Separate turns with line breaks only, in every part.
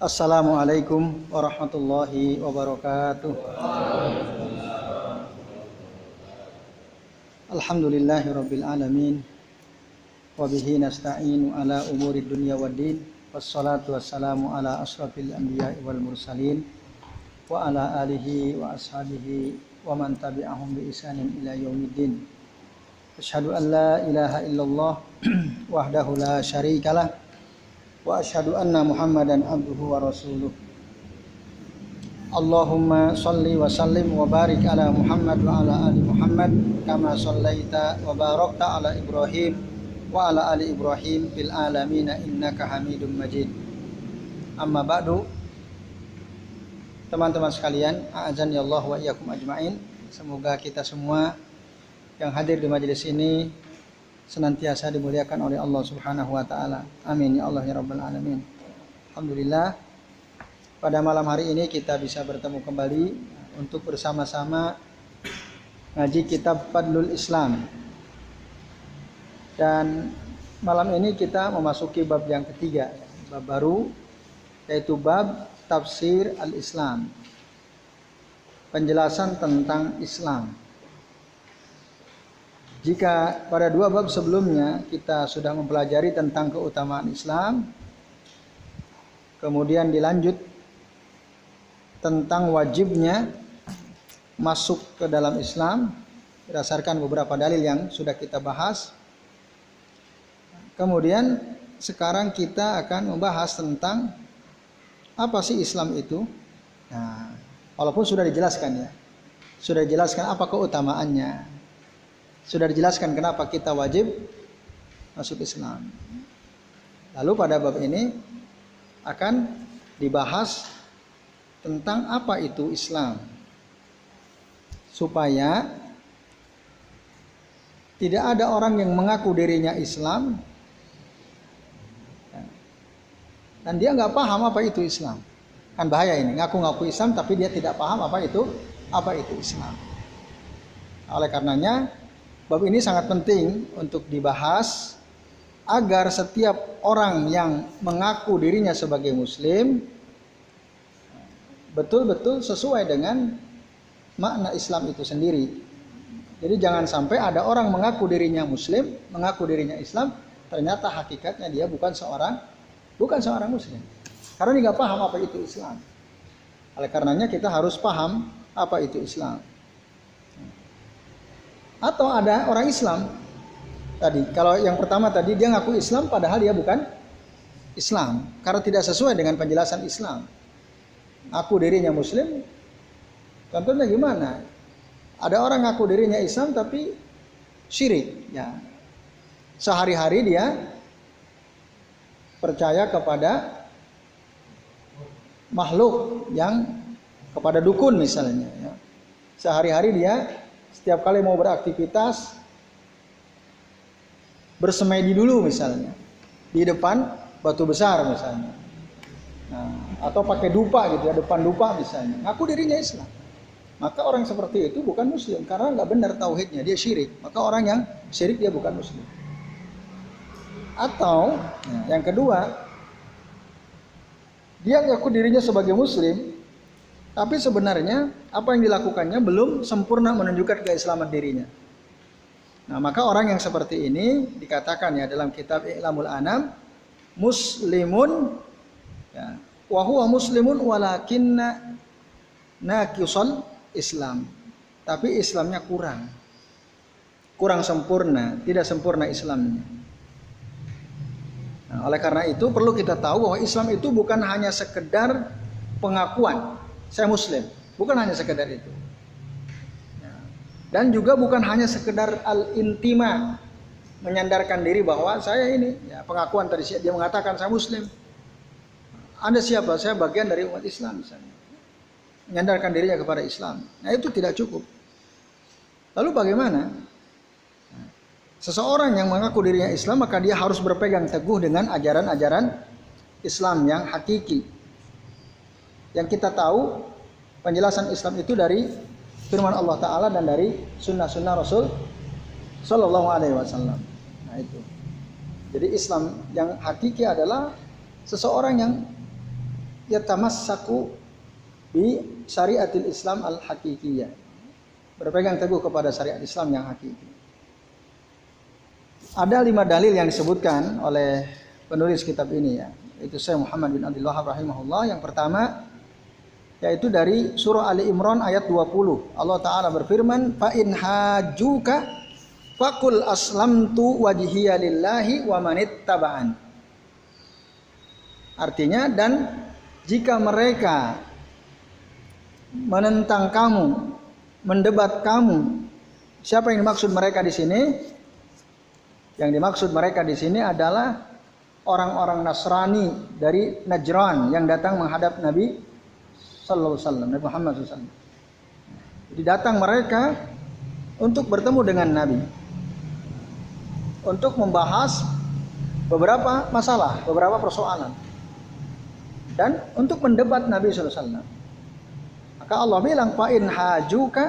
Assalamualaikum warahmatullahi wabarakatuh. Alhamdulillahirabbil alamin. Wa bihi nasta'inu ala umurid dunya waddin. Wassalatu wassalamu ala asrafil anbiya'i wal mursalin wa ala alihi wa ashabihi wa man tabi'ahum bi ihsanin ila yaumiddin. Asyhadu an la ilaha illallah wahdahu la syarikalah wa asyhadu anna Muhammadan abduhu wa rasuluh. Allahumma shalli wa sallim wa barik ala Muhammad wa ala ali Muhammad kama shallaita wa barakta ala Ibrahim wa ala ali Ibrahim fil alamin innaka Hamidum Majid. Amma ba'du. Teman-teman sekalian, a'azani Allah wa iyyakum ajmain. Semoga kita semua yang hadir di majelis ini senantiasa dimuliakan oleh Allah Subhanahu wa taala. Amin ya Allah ya rabbal alamin. Alhamdulillah, pada malam hari ini kita bisa bertemu kembali untuk bersama-sama ngaji kitab Fadlul Islam. Dan malam ini kita memasuki bab yang ketiga, bab baru, yaitu bab tafsir al-Islam. Penjelasan tentang Islam. Jika pada dua bab sebelumnya kita sudah mempelajari tentang keutamaan Islam, kemudian dilanjut tentang wajibnya masuk ke dalam Islam berdasarkan beberapa dalil yang sudah kita bahas. Kemudian sekarang kita akan membahas tentang apa sih Islam itu. Nah, walaupun sudah dijelaskan ya, sudah dijelaskan apa keutamaannya. Sudah dijelaskan kenapa kita wajib masuk Islam. Lalu pada bab ini akan dibahas tentang apa itu Islam. Supaya tidak ada orang yang mengaku dirinya Islam dan dia nggak paham apa itu Islam. Kan bahaya ini, ngaku-ngaku Islam tapi dia tidak paham apa itu Islam. Oleh karenanya bab ini sangat penting untuk dibahas agar setiap orang yang mengaku dirinya sebagai muslim betul-betul sesuai dengan makna Islam itu sendiri. Jadi jangan sampai ada orang mengaku dirinya muslim, mengaku dirinya Islam, ternyata hakikatnya dia bukan seorang muslim. Karena dia nggak paham apa itu Islam. Oleh karenanya kita harus paham apa itu Islam. Atau ada orang Islam tadi, kalau yang pertama tadi dia ngaku Islam padahal dia bukan Islam karena tidak sesuai dengan penjelasan Islam. Ngaku dirinya muslim, contohnya gimana? Ada orang ngaku dirinya Islam tapi syirik ya. Sehari-hari dia percaya kepada makhluk, yang kepada dukun misalnya ya. Sehari-hari dia setiap kali mau beraktivitas bersemedi dulu misalnya di depan batu besar misalnya, nah, atau pakai dupa gitu ya, depan dupa misalnya, ngaku dirinya Islam. Maka orang seperti itu bukan muslim karena nggak benar tauhidnya, dia syirik. Maka orang yang syirik dia bukan muslim. Atau yang kedua, dia ngaku dirinya sebagai muslim tapi sebenarnya apa yang dilakukannya belum sempurna menunjukkan keislaman dirinya. Nah, maka orang yang seperti ini dikatakan ya dalam kitab I'lamul Anam, muslimun ya, wa huwa muslimun walakinna naqisal Islam. Tapi Islamnya kurang sempurna, tidak sempurna Islamnya. Nah, oleh karena itu perlu kita tahu bahwa Islam itu bukan hanya sekedar pengakuan saya muslim, bukan hanya sekedar itu. Dan juga bukan hanya sekedar al-intima, menyandarkan diri bahwa saya ini, ya, pengakuan tadi dia mengatakan saya muslim. Anda siapa? Saya bagian dari umat Islam misalnya. Menyandarkan dirinya kepada Islam. Nah, itu tidak cukup. Lalu bagaimana? Seseorang yang mengaku dirinya Islam maka dia harus berpegang teguh dengan ajaran-ajaran Islam yang hakiki. Yang kita tahu penjelasan Islam itu dari firman Allah Ta'ala dan dari sunnah-sunnah Rasul Sallallahu Alaihi Wasallam. Nah itu. Jadi Islam yang hakiki adalah seseorang yang yatamassaku bi syariatil Islam al-haqiqiyah. Berpegang teguh kepada syariat Islam yang hakiki. Ada 5 dalil yang disebutkan oleh penulis kitab ini ya. Itu Syekh Muhammad bin Abdul Wahhab rahimahullah. Yang pertama yaitu dari surah Ali Imran ayat 20. Allah Ta'ala berfirman, fa in hajuka faqul aslamtu wajhiya lillahi wa manittaba'an. Artinya, dan jika mereka menentang kamu, mendebat kamu, siapa yang dimaksud mereka di sini? Yang dimaksud mereka di sini adalah orang-orang Nasrani dari Najran yang datang menghadap Nabi Sallallahu Alaihi Wasallam, Nabi Muhammad SAW. Jadi datang mereka untuk bertemu dengan Nabi, untuk membahas beberapa masalah, beberapa persoalan, dan untuk mendebat Nabi Sallallahu Alaihi Wasallam. Maka Allah bilang, fa in hajuka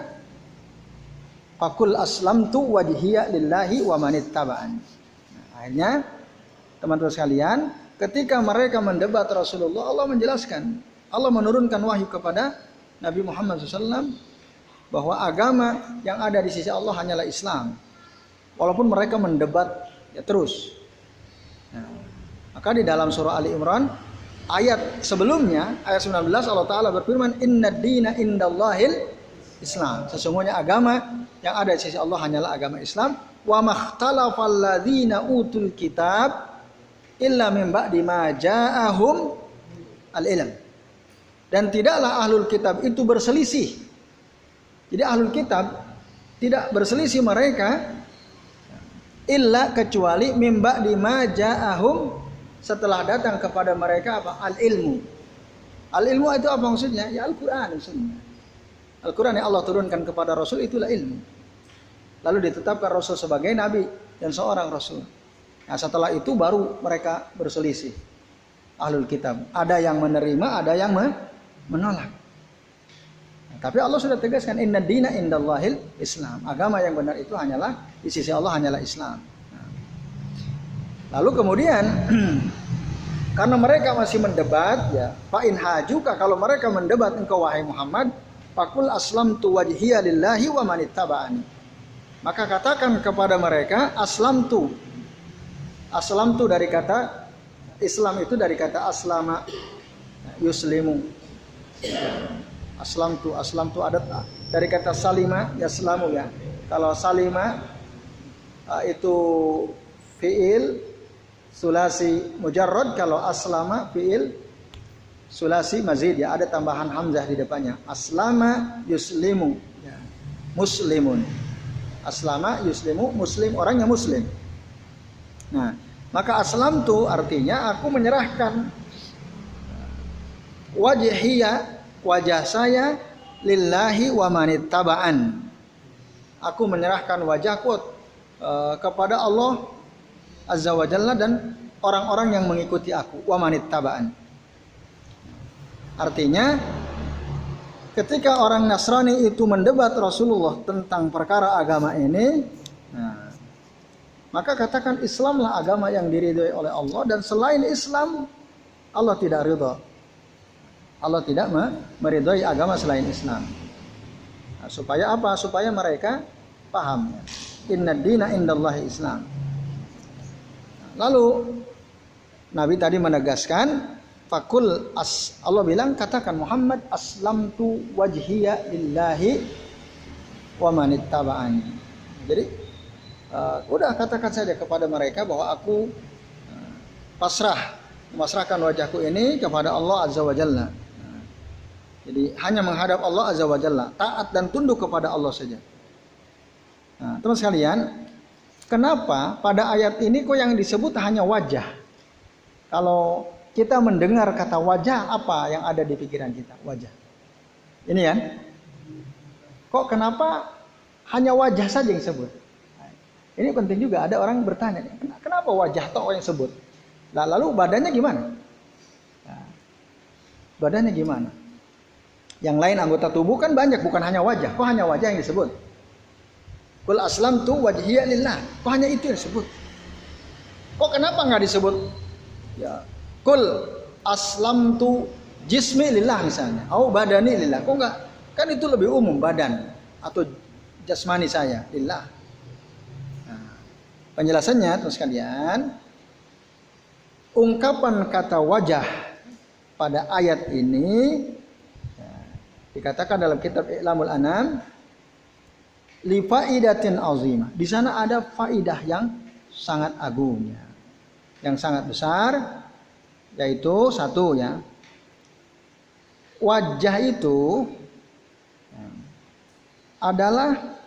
faqul aslamtu wajhiya lillahi wa manittaba'an. Akhirnya teman-teman sekalian, ketika mereka mendebat Rasulullah, Allah menjelaskan, Allah menurunkan wahyu kepada Nabi Muhammad SAW bahwa agama yang ada di sisi Allah hanyalah Islam. Walaupun mereka mendebat ya terus. Nah, maka di dalam surah Ali Imran ayat sebelumnya, ayat 19, Allah Ta'ala berfirman, inna dina indallahil Islam. Sesungguhnya agama yang ada di sisi Allah hanyalah agama Islam. Wa makhtalafal ladzina utul kitab illa min ba'di ma ja'ahum al-ilm. Dan tidaklah ahlul kitab itu berselisih. Jadi ahlul kitab tidak berselisih mereka illa kecuali min ba'di ma ja'ahum, setelah datang kepada mereka apa? Al-ilmu. Al-ilmu itu apa maksudnya? Ya Al-Qur'an maksudnya. Al-Quran yang Allah turunkan kepada Rasul itulah ilmu. Lalu ditetapkan Rasul sebagai Nabi dan seorang Rasul. Nah setelah itu baru mereka berselisih. Ahlul kitab. Ada yang menerima, ada yang menolak. Nah, tapi Allah sudah tegaskan, inna dina indallahil Islam. Agama yang benar itu hanyalah, di sisi Allah hanyalah Islam. Nah. Lalu kemudian, karena mereka masih mendebat, ya, fa in hajuka, kalau mereka mendebat engkau wahai Muhammad, faqul aslamtu wajhiya lillahi wa manittaba'ani. Maka katakan kepada mereka aslamtu. Aslamtu dari kata Islam itu dari kata aslama yuslimu. Aslamtu ada dari kata salima yaslamu ya. Kalau salima itu fiil sulasi mujarrad, kalau aslama fiil sulasi mazid ya, ada tambahan hamzah di depannya. Aslama yuslimu ya. Muslimun. Aslama yuslimu, muslim, orangnya muslim. Nah, maka aslamtu artinya aku menyerahkan wajhiya, wajah saya, lillahi wa manittaba'an. Aku menyerahkan wajahku kepada Allah Azza wa Jalla dan orang-orang yang mengikuti aku, wa manittaba'an. Artinya ketika orang Nasrani itu mendebat Rasulullah tentang perkara agama ini, nah, maka katakan Islamlah agama yang diridhoi oleh Allah, dan selain Islam Allah tidak ridha. Allah tidak meridhoi agama selain Islam. Nah, supaya apa? Supaya mereka paham. Inna dina indallahi Islam. Lalu Nabi tadi menegaskan, fakul Allah bilang, katakan Muhammad aslamtu wajhiya lillahi wa manittaba'ani. Jadi udah katakan saja kepada mereka bahwa aku memasrahkan wajahku ini kepada Allah Azza wa Jalla. Jadi hanya menghadap Allah Azza wa Jalla, taat dan tunduk kepada Allah saja. Nah, teman sekalian, kenapa pada ayat ini kok yang disebut hanya wajah? Kalau kita mendengar kata wajah, apa yang ada di pikiran kita? Wajah. Ini kan? Kok kenapa hanya wajah saja yang disebut? Ini penting juga, ada orang bertanya, kenapa wajah toh yang disebut? Nah, lalu badannya gimana? Nah, badannya gimana? Yang lain anggota tubuh kan banyak, bukan hanya wajah. Kok hanya wajah yang disebut? Qul aslamtu wajhiya lillah. Kok hanya itu yang disebut? Kok kenapa nggak disebut? Ya, Qul aslamtu jismi lillah misalnya, au badani lillah. Kok enggak? Kan itu lebih umum, badan atau jasmani saya lillah. Nah, penjelasannya terus kalian, ungkapan kata wajah pada ayat ini ya, dikatakan dalam kitab I'lamul Anam li faidatin azimah. Di sana ada faidah yang sangat agung ya, yang sangat besar, yaitu satu ya, wajah itu adalah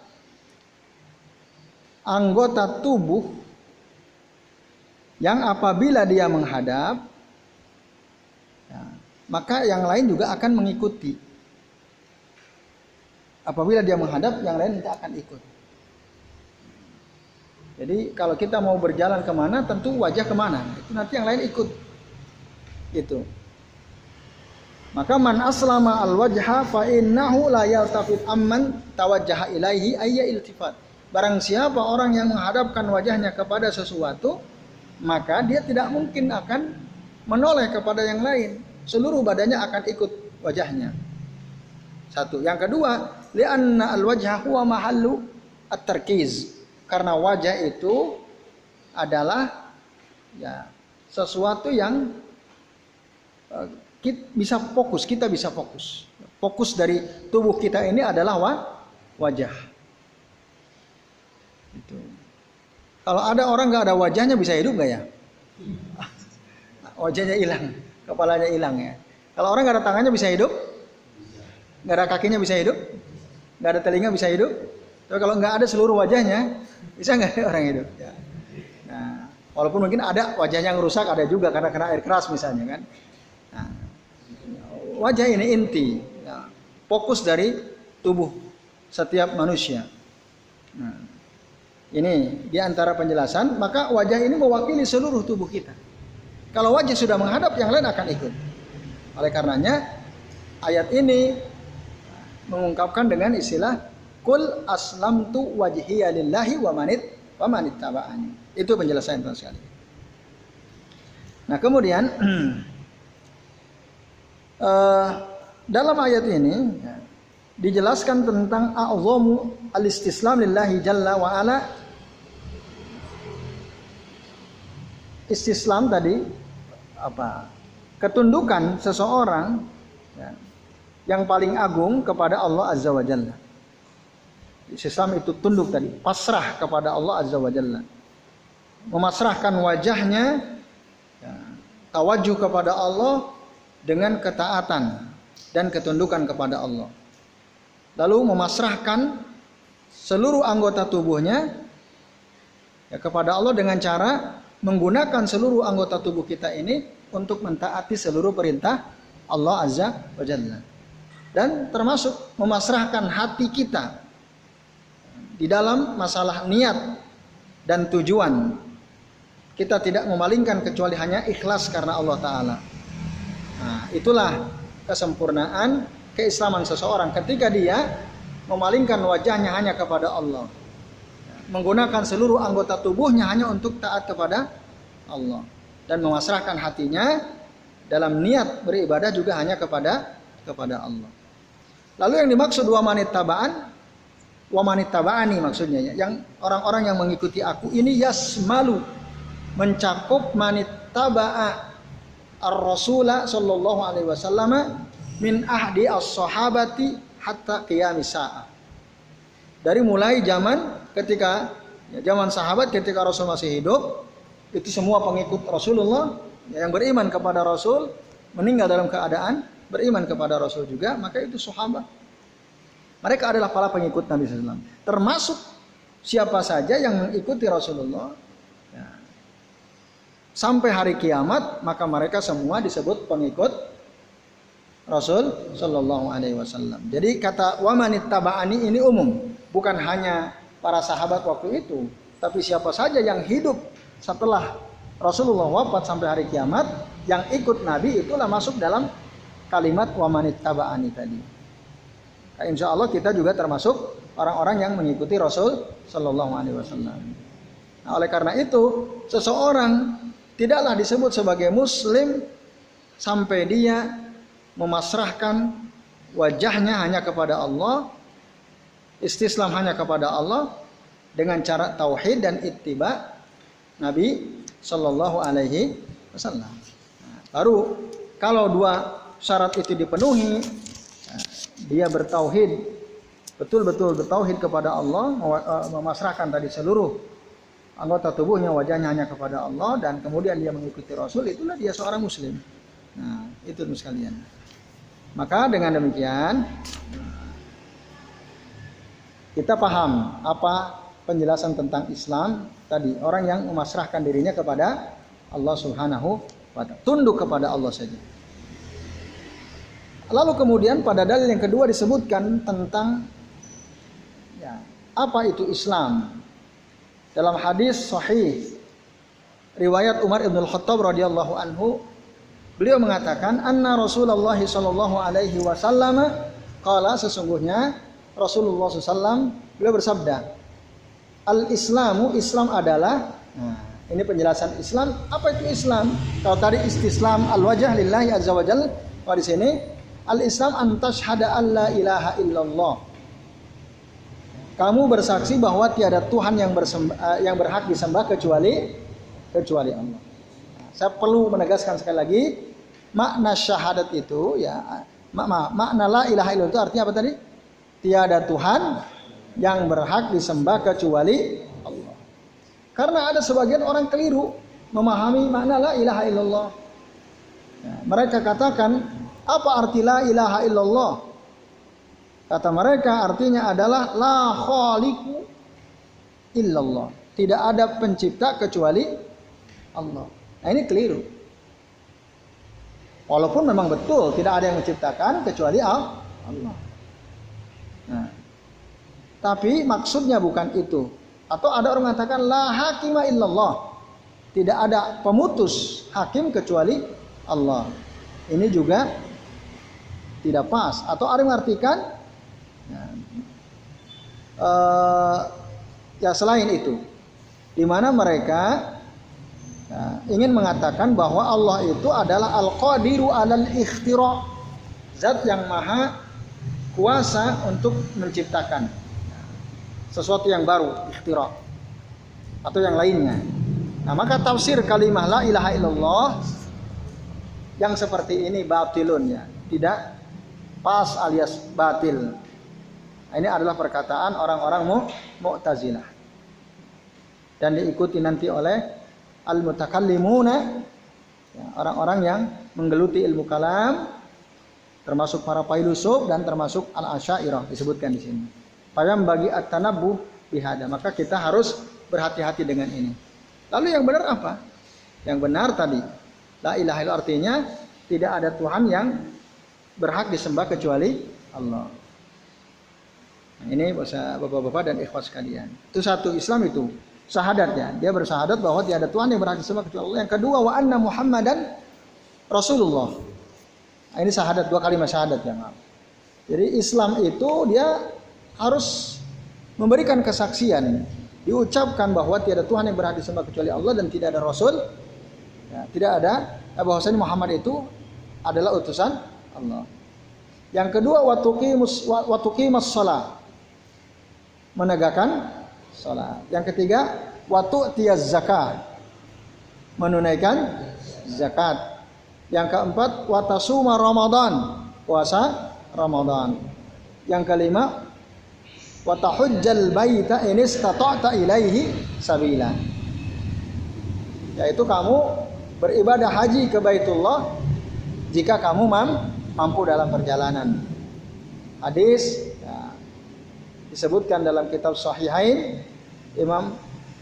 anggota tubuh yang apabila dia menghadap, ya, maka yang lain juga akan mengikuti. Apabila dia menghadap, yang lain tidak akan ikut. Jadi kalau kita mau berjalan kemana, tentu wajah kemana, itu nanti yang lain ikut. Gitu. Maka man aslama al wajha fa innahu la yaltafit amman tawajjaha ilaihi ayya iltifat. Barang siapa orang yang menghadapkan wajahnya kepada sesuatu, maka dia tidak mungkin akan menoleh kepada yang lain. Seluruh badannya akan ikut wajahnya. Satu. Yang kedua, li'anna al-wajha huwa mahallu at-tarkiz. Karena wajah itu adalah ya sesuatu yang kita bisa fokus. Fokus dari tubuh kita ini adalah wajah. Itu. Kalau ada orang nggak ada wajahnya bisa hidup nggak ya? Wajahnya hilang, kepalanya hilang ya. Kalau orang nggak ada tangannya bisa hidup? Nggak ada kakinya bisa hidup? Nggak ada telinga bisa hidup? Tapi kalau nggak ada seluruh wajahnya, bisa nggak orang hidup? Ya. Nah, walaupun mungkin ada wajahnya yang rusak, ada juga karena kena air keras misalnya kan. Nah, wajah ini inti, ya, fokus dari tubuh setiap manusia. Nah, ini diantara penjelasan, maka wajah ini mewakili seluruh tubuh kita. Kalau wajah sudah menghadap, yang lain akan ikut. Oleh karenanya, ayat ini mengungkapkan dengan istilah Qul aslamtu wajhiya lillahi wa manit taba'ani. Itu penjelasan yang sekali. Nah kemudian dalam ayat ini ya, dijelaskan tentang a'zamu al-istislam lillahi jalla wa ala. Istislam tadi apa? Ketundukan seseorang ya, yang paling agung kepada Allah Azza wa Jalla. Istislam itu tunduk tadi, pasrah kepada Allah Azza wa Jalla. Memasrahkan wajahnya ya, tawajuh kepada Allah dengan ketaatan dan ketundukan kepada Allah. Lalu memasrahkan seluruh anggota tubuhnya ya, kepada Allah dengan cara menggunakan seluruh anggota tubuh kita ini untuk mentaati seluruh perintah Allah Azza wa Jalla. Dan termasuk memasrahkan hati kita di dalam masalah niat dan tujuan. Kita tidak memalingkan kecuali hanya ikhlas karena Allah Ta'ala. Nah, itulah kesempurnaan keislaman seseorang ketika dia memalingkan wajahnya hanya kepada Allah, menggunakan seluruh anggota tubuhnya hanya untuk taat kepada Allah, dan memasrahkan hatinya dalam niat beribadah juga hanya kepada Allah. Lalu yang dimaksud wa manit taba'ani maksudnya ya, yang orang-orang yang mengikuti aku ini yasmalu, mencakup manit taba'a ar-rasula sallallahu alaihi wasallam min ahdi as-sahabati hatta qiyamis sa'ah. Dari mulai zaman ketika zaman sahabat ketika Rasul masih hidup, itu semua pengikut Rasulullah yang beriman kepada Rasul, meninggal dalam keadaan beriman kepada Rasul juga, maka itu sahabat. Mereka adalah para pengikut Nabi SAW. Termasuk siapa saja yang mengikuti Rasulullah ya, sampai hari kiamat, maka mereka semua disebut pengikut Rasul Sallallahu Alaihi Wasallam. Jadi kata wamanit taba'ani ini umum, bukan hanya para sahabat waktu itu, tapi siapa saja yang hidup setelah Rasulullah wafat sampai hari kiamat, yang ikut Nabi itulah masuk dalam kalimat wamanit taba'ani tadi. Nah, insya Allah kita juga termasuk orang-orang yang mengikuti Rasul Sallallahu Alaihi Wasallam. Nah, oleh karena itu, seseorang tidaklah disebut sebagai Muslim sampai dia memasrahkan wajahnya hanya kepada Allah, istislam hanya kepada Allah dengan cara tauhid dan ittiba Nabi Shallallahu Alaihi Wasallam. Baru kalau dua syarat itu dipenuhi, dia bertauhid, betul-betul bertauhid kepada Allah, memasrahkan tadi seluruh anggota tubuhnya, wajahnya hanya kepada Allah, dan kemudian dia mengikuti Rasul, itulah dia seorang Muslim. Nah, itu sekalian. Maka dengan demikian kita paham apa penjelasan tentang Islam tadi, orang yang memasrahkan dirinya kepada Allah Subhanahu wa ta'ala, tunduk kepada Allah saja. Lalu kemudian pada dalil yang kedua disebutkan tentang apa itu Islam. Dalam hadis sahih riwayat Umar ibn al-Khattab radhiyallahu anhu, beliau mengatakan anna Rasulullah sallallahu alaihi wasallam qala, sesungguhnya Rasulullah SAW beliau bersabda, al-Islamu, Islam adalah, ini penjelasan Islam. Apa itu Islam? Kalau tadi istislam al-wajah lillahi azza wa jalla, di sini al-Islam an tashhada an la ilaha illallah. Kamu bersaksi bahwa tiada Tuhan yang berhak disembah kecuali Allah. Saya perlu menegaskan sekali lagi, makna syahadat itu makna la ilaha illallah itu artinya apa tadi? Tiada Tuhan yang berhak disembah kecuali Allah. Karena ada sebagian orang keliru memahami makna la ilaha illallah. Mereka katakan, apa arti la ilaha illallah? Kata mereka artinya adalah la khaliqu illallah. Tidak ada pencipta kecuali Allah. Nah, ini keliru. Walaupun memang betul tidak ada yang menciptakan kecuali Allah. Nah, tapi maksudnya bukan itu. Atau ada orang mengatakan la hakima illallah. Tidak ada pemutus hakim kecuali Allah. Ini juga tidak pas. Atau ada yang mengartikan selain itu, di mana mereka ingin mengatakan bahwa Allah itu adalah al-qadiru alal ikhtira, zat yang maha kuasa untuk menciptakan sesuatu yang baru, ikhtira atau yang lainnya. Nah, maka tafsir kalimah la ilaha illallah yang seperti ini batilun, tidak pas alias batil. Ini adalah perkataan orang-orang Mu'tazilah dan diikuti nanti oleh al-mutakallimuna, orang-orang yang menggeluti ilmu kalam, termasuk para filosof dan termasuk al-Asy'ariyah disebutkan di sini. Payam bagi at-tanabbuh bihada, maka kita harus berhati-hati dengan ini. Lalu yang benar apa? Yang benar tadi la ilaha illallah artinya tidak ada Tuhan yang berhak disembah kecuali Allah. Nah, ini bapak-bapak dan ikhwas sekalian. Itu satu, Islam itu syahadatnya. Dia bersyahadat bahwa tiada Tuhan yang berhak disembah kecuali Allah. Yang kedua, wa anna Muhammadan Rasulullah. Nah, ini syahadat, dua kalimat syahadat ya, maaf. Jadi Islam itu dia harus memberikan kesaksian, diucapkan bahwa tiada Tuhan yang berhak disembah kecuali Allah dan tidak ada Rasul. Tidak ada bahwasanya Muhammad itu adalah utusan Allah. Yang kedua, wa tuqimus shalah, menegakkan salat. Yang ketiga, wa tu'tiyaz zakat, menunaikan zakat. Yang keempat, wa tasuma Ramadan, puasa Ramadan. Yang kelima, wa tahujjal baita in istata'ta ilaihi sabila, yaitu kamu beribadah haji ke Baitullah jika kamu mampu dalam perjalanan. Hadis disebutkan dalam kitab Sahihain Imam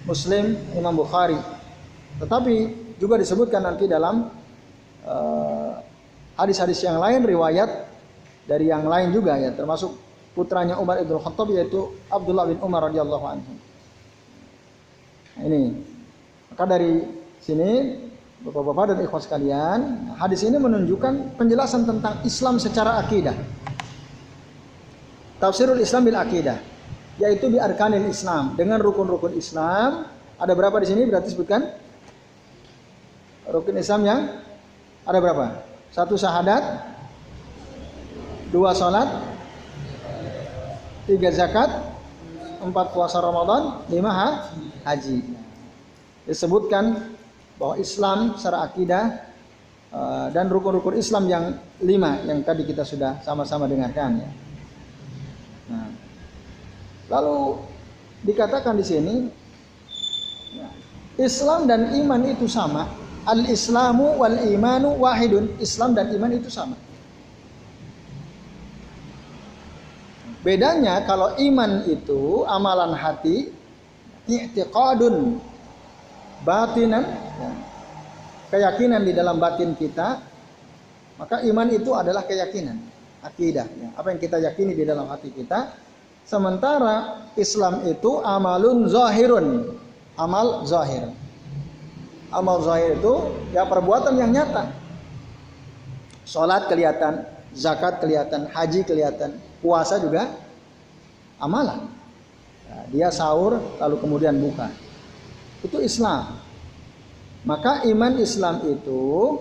Muslim, Imam Bukhari. Tetapi juga disebutkan nanti dalam hadis-hadis yang lain, riwayat dari yang lain juga ya, termasuk putranya Umar ibn Khattab yaitu Abdullah bin Umar radhiyallahu anhu. Nah, ini. Maka dari sini Bapak-bapak dan ikhwas sekalian, hadis ini menunjukkan penjelasan tentang Islam secara akidah. Tafsirul Islam bil akidah, yaitu bi arkanil Islam, dengan rukun-rukun Islam. Ada berapa di sini berarti sebutkan? Rukun Islam yang ada berapa? Satu syahadat, 2 sholat, 3 zakat, 4 puasa Ramadan, 5 haji. Disebutkan bahwa Islam secara akidah dan rukun-rukun Islam yang 5 yang tadi kita sudah sama-sama dengarkan ya. Nah, lalu dikatakan di sini Islam dan iman itu sama. Al-Islamu wal imanu wahidun. Islam dan iman itu sama. Bedanya kalau iman itu amalan hati, i'tiqadun batinan, keyakinan di dalam batin kita, maka iman itu adalah keyakinan, akidah, apa yang kita yakini di dalam hati kita. Sementara Islam itu amalun zahirun, amal zahir. Amal zahir itu ya perbuatan yang nyata. Salat kelihatan, zakat kelihatan, haji kelihatan, puasa juga amalan. Nah, dia sahur lalu kemudian buka. Itu Islam. Maka iman Islam itu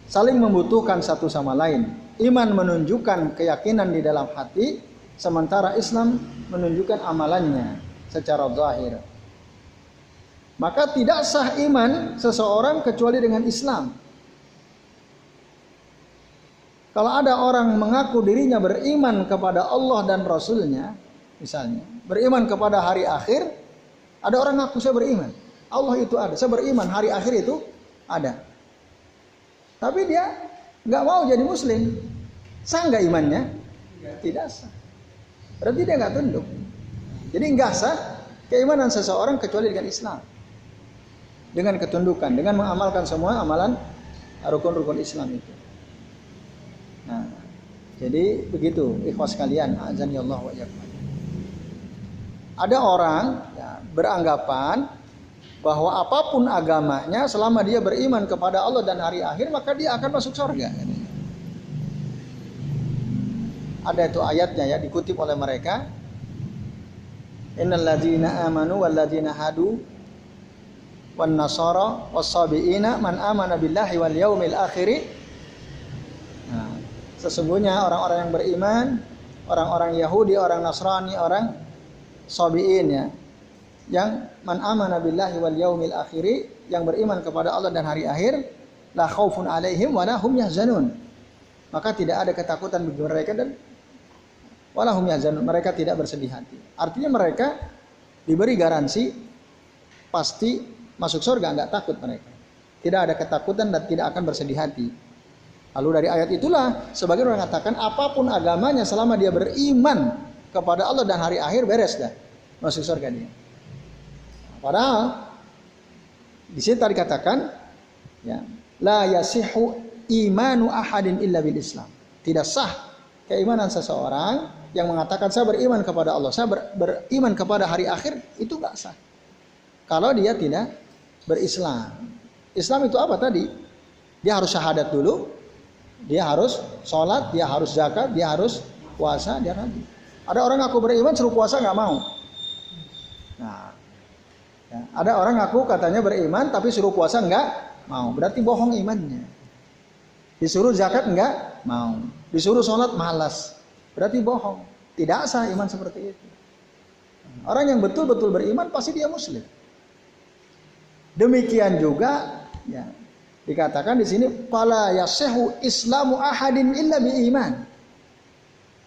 saling membutuhkan satu sama lain. Iman menunjukkan keyakinan di dalam hati, sementara Islam menunjukkan amalannya secara zahir. Maka tidak sah iman seseorang kecuali dengan Islam. Kalau ada orang mengaku dirinya beriman kepada Allah dan Rasulnya, misalnya beriman kepada hari akhir, ada orang ngaku saya beriman, Allah itu ada, saya beriman hari akhir itu ada, tapi dia nggak mau jadi Muslim, sah nggak imannya? Tidak sah. Berarti dia nggak tunduk. Jadi nggak sah keimanan seseorang kecuali dengan Islam, dengan ketundukan, dengan mengamalkan semua amalan rukun-rukun Islam itu. Nah, jadi begitu ikhwas sekalian, azani Allah wa iyyakum. Ada orang ya, beranggapan bahwa apapun agamanya selama dia beriman kepada Allah dan hari akhir maka dia akan masuk surga. Ada itu ayatnya ya, dikutip oleh mereka. Innal ladzina amanu wal ladzina hadu wan nasara was-sabiina man amana billahi wal yaumil akhir. Nah, sesungguhnya orang-orang yang beriman, orang-orang Yahudi, orang Nasrani, orang Sabiin ya, yang man amana billahi wal yaumil akhir, yang beriman kepada Allah dan hari akhir, la khaufun alaihim wa la hum yahzanun. Maka tidak ada ketakutan bagi mereka dan wala hum yahzanun, mereka tidak bersedih hati. Artinya mereka diberi garansi pasti masuk surga, enggak takut mereka. Tidak ada ketakutan dan tidak akan bersedih hati. Lalu dari ayat itulah sebagian orang mengatakan apapun agamanya selama dia beriman kepada Allah dan hari akhir beres dah, masuk surga dia. Padahal di sini tadi katakan ya, la yasihu imanu ahadin illa bil Islam. Tidak sah keimanan seseorang yang mengatakan saya beriman kepada Allah, saya beriman kepada hari akhir, itu enggak sah kalau dia tidak berislam. Islam itu apa tadi? Dia harus syahadat dulu, dia harus sholat, dia harus zakat, dia harus puasa, dia haji. Ada orang ngaku beriman suruh puasa nggak mau. Nah, ya, ada orang ngaku katanya beriman tapi suruh puasa nggak mau. Berarti bohong imannya. Disuruh zakat nggak mau. Disuruh sholat malas. Berarti bohong. Tidak sah iman seperti itu. Orang yang betul-betul beriman pasti dia Muslim. Demikian juga ya, dikatakan di sini fala yasihu islamu ahadin illa bi iman.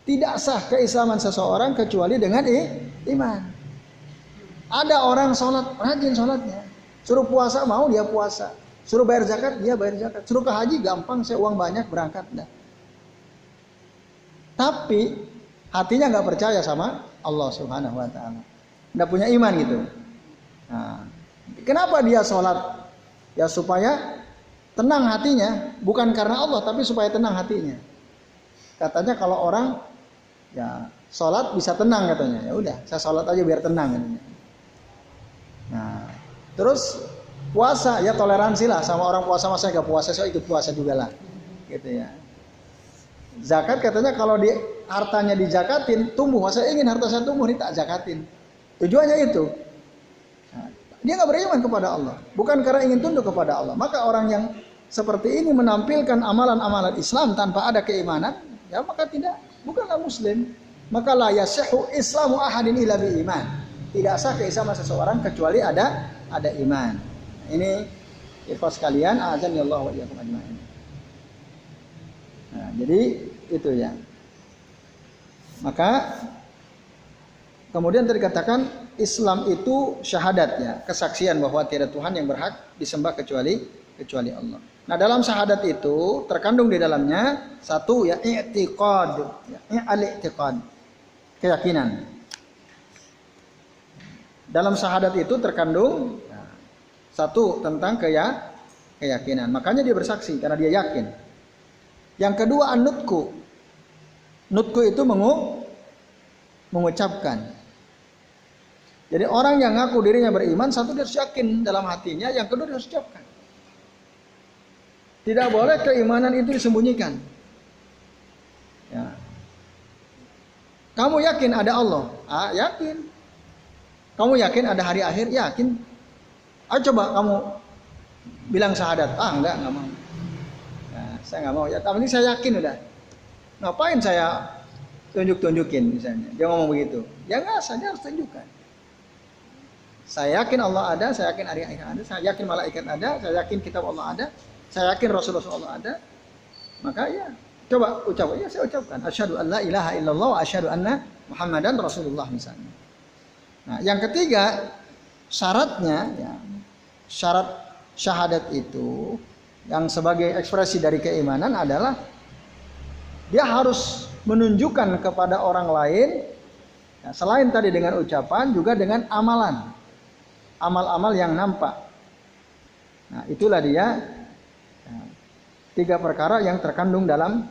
Tidak sah keislaman seseorang kecuali dengan iman. Ada orang sholat, rajin sholatnya. Suruh puasa mau dia puasa. Suruh bayar zakat dia bayar zakat. Suruh ke haji gampang, saya uang banyak berangkat. Nah. Tapi hatinya nggak percaya sama Allah Subhanahu Wa Taala. Nggak punya iman gitu. Nah, kenapa dia sholat? Ya supaya tenang hatinya, bukan karena Allah, tapi supaya tenang hatinya. Katanya kalau orang ya sholat bisa tenang katanya, ya udah saya sholat aja biar tenang katanya. Nah terus puasa ya toleransi lah sama orang puasa, masa nggak puasa saya ikut puasa juga lah gitu ya. Zakat katanya kalau di hartanya dijakatin tumbuh, masa ingin harta saya tumbuh ini tak zakatin, tujuannya itu. Nah, dia nggak beriman kepada Allah, bukan karena ingin tunduk kepada Allah. Maka orang yang seperti ini menampilkan amalan-amalan Islam tanpa ada keimanan, ya maka tidak bukanlah muslim. Maka la yasihu islamu ahadin illa bi iman. Tidak sah keislaman seseorang kecuali ada iman. Ini ikhwas sekalian, azan ya Allah wa iyyakum ajmain. Nah, jadi itu ya. Maka kemudian tadi katakan Islam itu syahadat ya, kesaksian bahwa tiada Tuhan yang berhak disembah kecuali Allah. Nah, dalam syahadat itu terkandung di dalamnya satu ya i'tiqad, ya al-i'tiqad, keyakinan. Dalam syahadat itu terkandung ya, satu tentang keyakinan. Makanya dia bersaksi karena dia yakin. Yang kedua an-nutku. Nutku itu mengucapkan. Jadi orang yang ngaku dirinya beriman, satu dia harus yakin dalam hatinya, yang kedua dia harus ucapkan. Tidak boleh keimanan itu disembunyikan. Ya. Kamu yakin ada Allah? Ah, yakin. Kamu yakin ada hari akhir? Yakin. Ayo coba kamu bilang syahadat. Ah, enggak mau. Nah, saya enggak mau. Ya, tapi saya yakin udah. Ngapain saya tunjukin misalnya? Dia ngomong begitu. Ya enggak, saya harus tunjukkan. Saya yakin Allah ada, saya yakin hari akhir ada, saya yakin malaikat ada, saya yakin kitab Allah ada, saya yakin Rasulullah ada. Maka ya, coba ucap. Ya, saya ucapkan. Asyhadu an la ilaha illallah wa asyhadu anna Muhammadan Rasulullah misalnya. Nah, yang ketiga syaratnya ya, syarat syahadat itu yang sebagai ekspresi dari keimanan adalah dia harus menunjukkan kepada orang lain ya, selain tadi dengan ucapan juga dengan amalan. Amal-amal yang nampak. Nah, itulah dia ya, tiga perkara yang terkandung dalam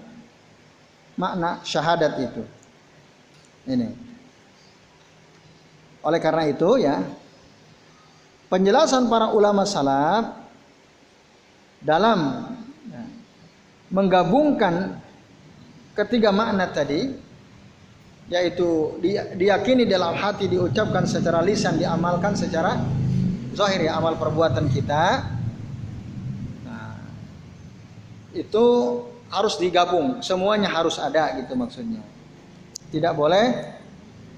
makna syahadat itu. Ini. Oleh karena itu ya, penjelasan para ulama salaf dalam ya, menggabungkan ketiga makna tadi, yaitu diyakini dalam hati, diucapkan secara lisan, diamalkan secara zahir ya, amal perbuatan kita. Nah, itu harus digabung, semuanya harus ada gitu maksudnya. Tidak boleh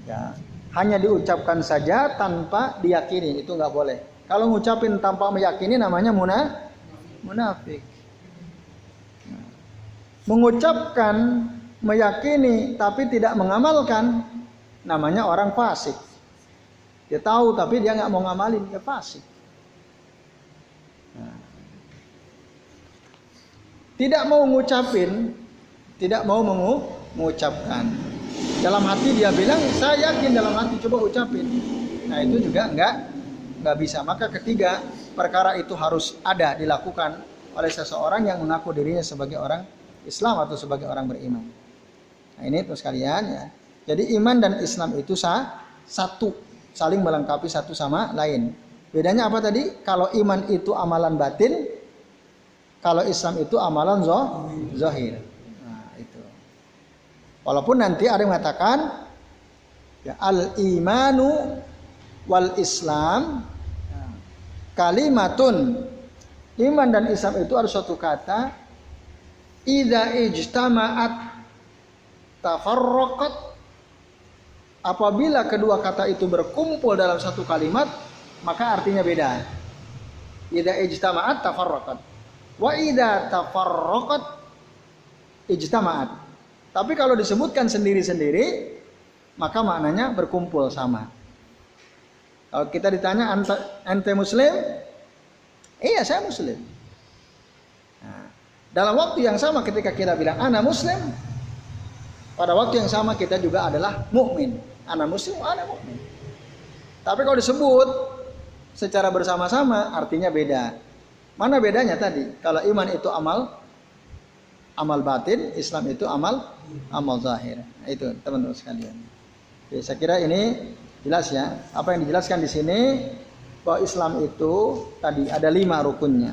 ya hanya diucapkan saja tanpa diyakini, itu nggak boleh. Kalau ngucapin tanpa meyakini namanya munafik. Nah, mengucapkan meyakini tapi tidak mengamalkan namanya orang fasik. Dia tahu tapi dia nggak mau ngamalin, dia fasik. Nah, tidak mau ngucapin, tidak mau mengucapkan. Dalam hati dia bilang saya yakin, dalam hati coba ucapin. Nah, itu juga nggak bisa. Maka ketiga perkara itu harus ada dilakukan oleh seseorang yang mengaku dirinya sebagai orang Islam atau sebagai orang beriman. Nah, ini terus kalian ya. Jadi iman dan Islam itu satu, saling melengkapi satu sama lain. Bedanya apa tadi? Kalau iman itu amalan batin, kalau Islam itu amalan zahir. Nah, itu. Walaupun nanti ada yang mengatakan ya, al-imanu wal Islam kalimatun. Iman dan Islam itu harus suatu kata. Idza ijtama'at tafarraqat. Apabila kedua kata itu berkumpul dalam satu kalimat, maka artinya beda. Idza ijtama'at tafarraqat. Wa idza tafarraqat ijtama'at. Tapi kalau disebutkan sendiri-sendiri, maka maknanya berkumpul sama. Kalau kita ditanya ente muslim? Iya, saya muslim. Nah, dalam waktu yang sama ketika kita bilang ana muslim, pada waktu yang sama kita juga adalah mukmin. Ana muslim, ana mukmin. Tapi kalau disebut secara bersama-sama artinya beda. Mana bedanya tadi? Kalau iman itu amal batin, Islam itu amal zahir. Nah, itu teman-teman sekalian. Jadi, saya kira ini jelas ya. Apa yang dijelaskan di sini bahwa Islam itu tadi ada 5 rukunnya.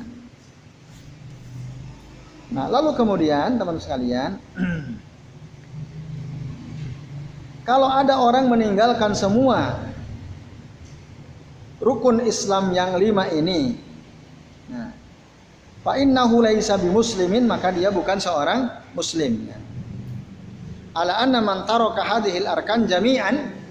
Nah, lalu kemudian teman-teman sekalian, kalau ada orang meninggalkan semua rukun Islam yang 5 ini, nah, fa innahu laisa bimuslimin, maka dia bukan seorang muslim. ala anna man taraka hadhil arkan jami'an.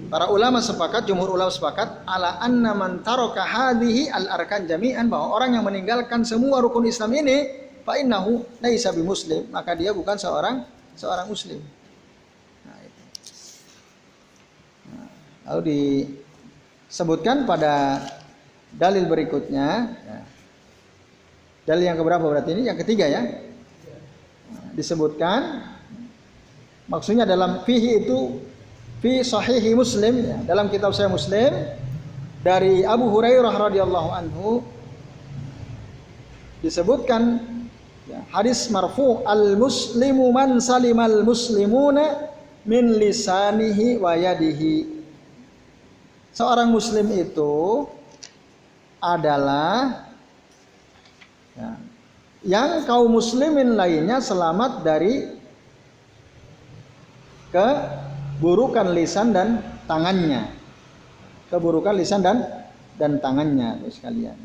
Para ulama sepakat, jumhur ulama sepakat ala anna man taraka hadhihi al arkan jami'an, bahwa orang yang meninggalkan semua rukun Islam ini fa innahu laisa bimuslim, maka dia bukan seorang muslim. Nah, itu. Lalu disebutkan pada dalil berikutnya, dalil yang keberapa berarti ini? Yang ketiga ya. Disebutkan, maksudnya dalam fihi itu fi sahihi Muslim, ya, dalam kitab Sahih Muslim dari Abu Hurairah radhiyallahu anhu disebutkan, ya, hadis marfu, al muslimu man salimal muslimuna min lisanihi wa yadihi. Seorang muslim itu adalah, ya, yang kaum muslimin lainnya selamat dari keburukan lisan dan tangannya. Keburukan lisan dan tangannya, sekalian.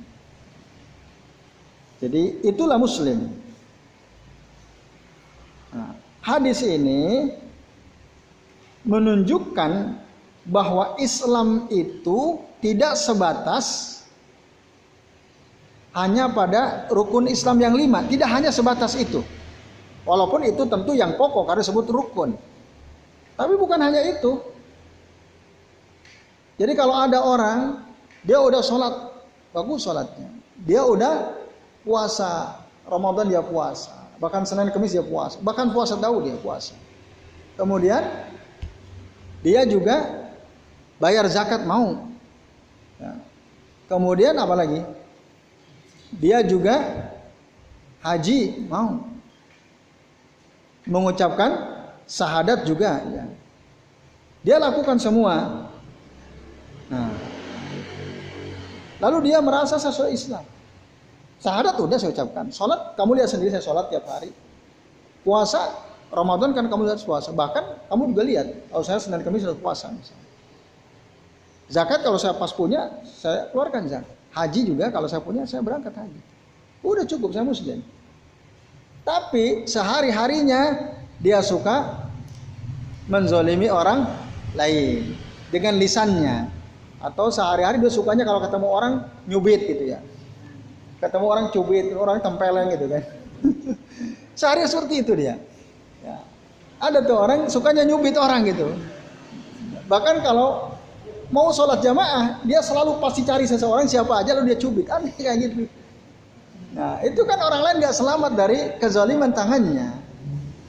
Jadi itulah muslim. Nah, hadis ini menunjukkan bahwa Islam itu tidak sebatas hanya pada rukun Islam yang 5, tidak hanya sebatas itu. Walaupun itu tentu yang pokok karena disebut rukun. Tapi bukan hanya itu. Jadi kalau ada orang, dia udah sholat, bagus sholatnya. Dia udah puasa, Ramadan dia puasa. Bahkan Senin Kamis dia puasa. Bahkan puasa Daud dia puasa. Kemudian dia juga bayar zakat mau. Ya. Kemudian apa lagi? Dia juga haji mau, mengucapkan syahadat juga, ya. Dia lakukan semua. Nah, lalu dia merasa sesuai Islam. Syahadat udah saya ucapkan. Sholat kamu lihat sendiri, saya sholat tiap hari. Puasa Ramadan kan kamu lihat puasa. Bahkan kamu juga lihat, kalau saya Senin Kamis sudah puasa misalnya. Zakat kalau saya pas punya, saya keluarkan zakat. Haji juga kalau saya punya, saya berangkat haji. Udah cukup, saya muslim. Tapi sehari-harinya dia suka menzolimi orang lain dengan lisannya. Atau sehari-hari dia sukanya kalau ketemu orang nyubit gitu ya. Ketemu orang cubit, orang tempeleng gitu kan. Sehari seperti itu dia. Ya. Ada tuh orang sukanya nyubit orang gitu. Bahkan kalau mau sholat jamaah, dia selalu pasti cari seseorang siapa aja lalu dia cubit, aneh kayak gitu. Nah, itu kan orang lain nggak selamat dari kezaliman tangannya.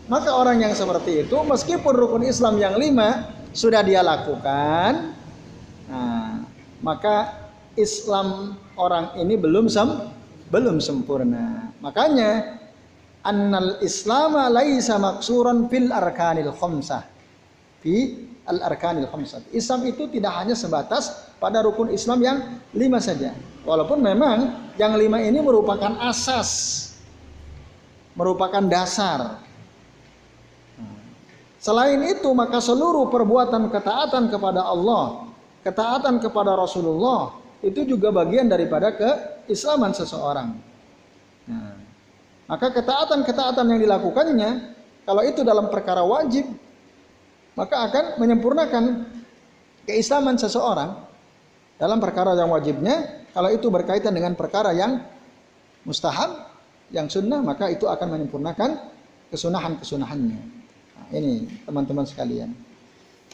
Maka orang yang seperti itu, meskipun rukun Islam yang 5 sudah dia lakukan, nah, maka Islam orang ini belum sempurna. Makanya annal Islama laisa maksuran fil arkanil khamsah. Al-arkanil khamsah. Islam itu tidak hanya sebatas pada rukun Islam yang 5 saja. Walaupun memang yang 5 ini merupakan asas, merupakan dasar. Selain itu, maka seluruh perbuatan ketaatan kepada Allah, ketaatan kepada Rasulullah, itu juga bagian daripada keislaman seseorang. Nah, maka ketaatan-ketaatan yang dilakukannya, kalau itu dalam perkara wajib, maka akan menyempurnakan keislaman seseorang. Dalam perkara yang wajibnya, kalau itu berkaitan dengan perkara yang mustahab, yang sunnah, maka itu akan menyempurnakan kesunahan-kesunahannya. Nah, ini teman-teman sekalian.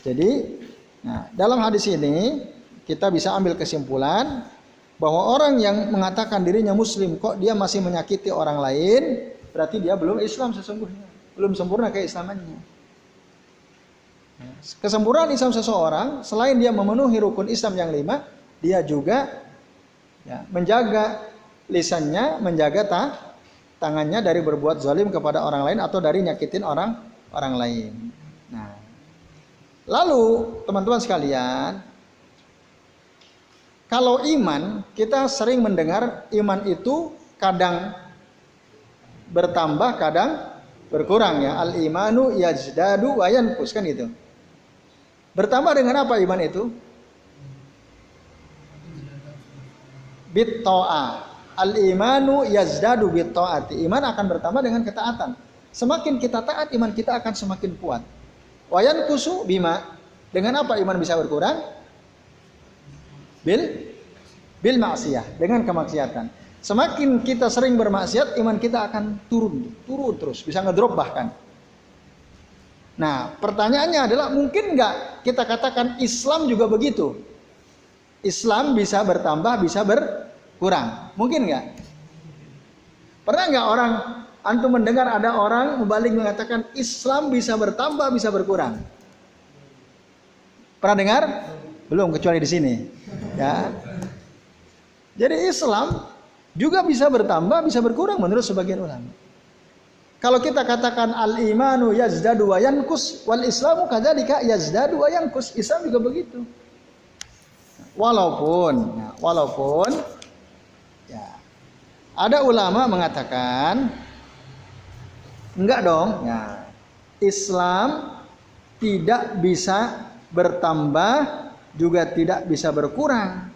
Jadi, nah, dalam hadis ini kita bisa ambil kesimpulan bahwa orang yang mengatakan dirinya muslim kok dia masih menyakiti orang lain, berarti dia belum Islam sesungguhnya, belum sempurna keislamannya. Kesempurnaan Islam seseorang, selain dia memenuhi rukun Islam yang 5, dia juga, ya, menjaga lisannya, menjaga tangannya dari berbuat zalim kepada orang lain atau dari nyakitin orang lain. Nah, lalu teman-teman sekalian, kalau iman, kita sering mendengar iman itu kadang bertambah, kadang berkurang, ya. Al-imanu yazdadu wa yanqus, kan itu. Bertambah dengan apa iman itu? Bit-ta'ah. Al-imanu yazdadu bit-ta'ati. Iman akan bertambah dengan ketaatan. Semakin kita taat, iman kita akan semakin kuat. Wayan kusu bima. Dengan apa iman bisa berkurang? Bil maksiyah, dengan kemaksiatan. Semakin kita sering bermaksiat, iman kita akan turun terus, bisa ngedrop bahkan. Nah, pertanyaannya adalah mungkin nggak kita katakan Islam juga begitu? Islam bisa bertambah, bisa berkurang. Mungkin nggak? Pernah nggak orang antum mendengar ada orang membalik mengatakan Islam bisa bertambah, bisa berkurang? Pernah dengar? Belum, kecuali di sini. Ya. Jadi Islam juga bisa bertambah, bisa berkurang menurut sebagian ulama. Kalau kita katakan al-imanu yazdadu wa yankus, wal islamu kadzalika yazdadu wa yankus. Islam juga begitu. Walaupun ya, ada ulama mengatakan enggak dong, ya, Islam tidak bisa bertambah juga tidak bisa berkurang.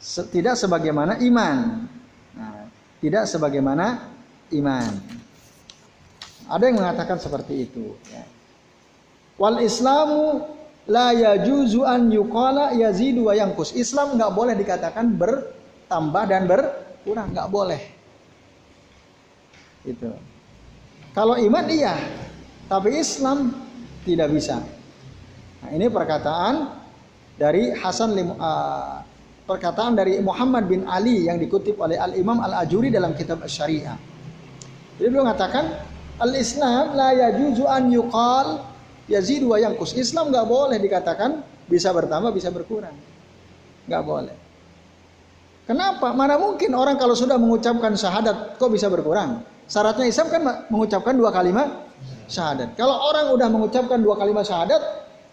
Tidak sebagaimana iman. Nah, tidak sebagaimana iman. Ada yang mengatakan seperti itu. Ya. Wal Islamu la yajuzu an yuqala yazidu wa yanqus. Islam nggak boleh dikatakan bertambah dan berkurang, nggak boleh. Itu. Kalau iman iya, tapi Islam tidak bisa. Nah, ini perkataan dari perkataan dari Muhammad bin Ali yang dikutip oleh Al-Imam Al-Ajuri dalam kitab Asy-Syariah. Jadi beliau mengatakan Al-Islam la yajuzu an yuqal yazidu wa yanqus. Islam nggak boleh dikatakan bisa bertambah, bisa berkurang. Nggak boleh. Kenapa? Mana mungkin orang kalau sudah mengucapkan syahadat kok bisa berkurang? Syaratnya Islam kan mengucapkan 2 kalimat syahadat. Kalau orang udah mengucapkan 2 kalimat syahadat,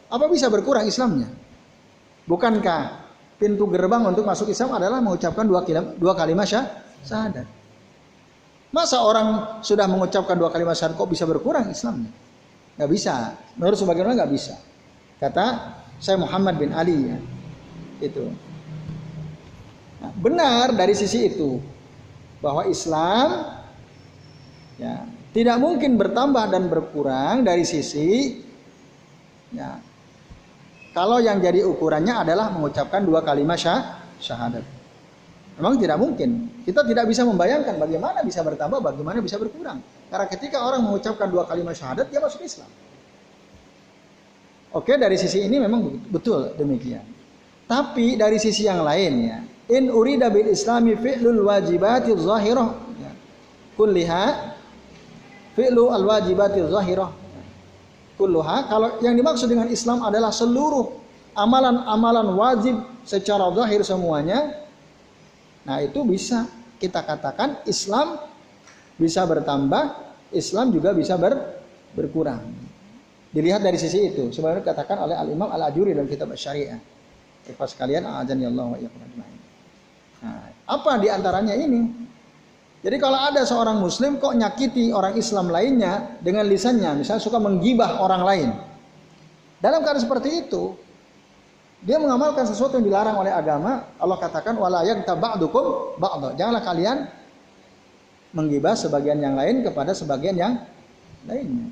apa bisa berkurang Islamnya? Bukankah pintu gerbang untuk masuk Islam adalah mengucapkan 2 kalimat syahadat? Masa orang sudah mengucapkan 2 kalimat syahadat kok bisa berkurang Islamnya? Gak bisa. Menurut sebagian orang gak bisa. Kata saya Muhammad bin Ali ya. Itu. Nah, benar dari sisi itu bahwa Islam ya tidak mungkin bertambah dan berkurang dari sisi ya kalau yang jadi ukurannya adalah mengucapkan 2 kalimat syahadat. Memang tidak mungkin. Kita tidak bisa membayangkan bagaimana bisa bertambah, bagaimana bisa berkurang. Karena ketika orang mengucapkan 2 kalimat syahadat, dia masuk Islam. Oke, dari sisi ini memang betul demikian. Tapi dari sisi yang lainnya, in urida bil islami fi'lul wajibati zahirah. Ya. Kulliha fi'lu al wajibati zahirah. Kulluha, kalau yang dimaksud dengan Islam adalah seluruh amalan-amalan wajib secara zahir semuanya. Nah, itu bisa kita katakan Islam bisa bertambah, Islam juga bisa berkurang. Dilihat dari sisi itu, sebagaimana dikatakan oleh Al-Imam Al-Ajuri dalam kitab Asy-Syariah. Ikhwas sekalian, a'adzanillahu wa iyyakum ajmain. Nah, apa di antaranya ini? Jadi kalau ada seorang muslim kok nyakiti orang Islam lainnya dengan lisannya, misalnya suka menggibah orang lain. Dalam keadaan seperti itu, dia mengamalkan sesuatu yang dilarang oleh agama. Allah katakan wala yaghtab ba'dukum ba'dha. Janganlah kalian menggibah sebagian yang lain kepada sebagian yang lainnya.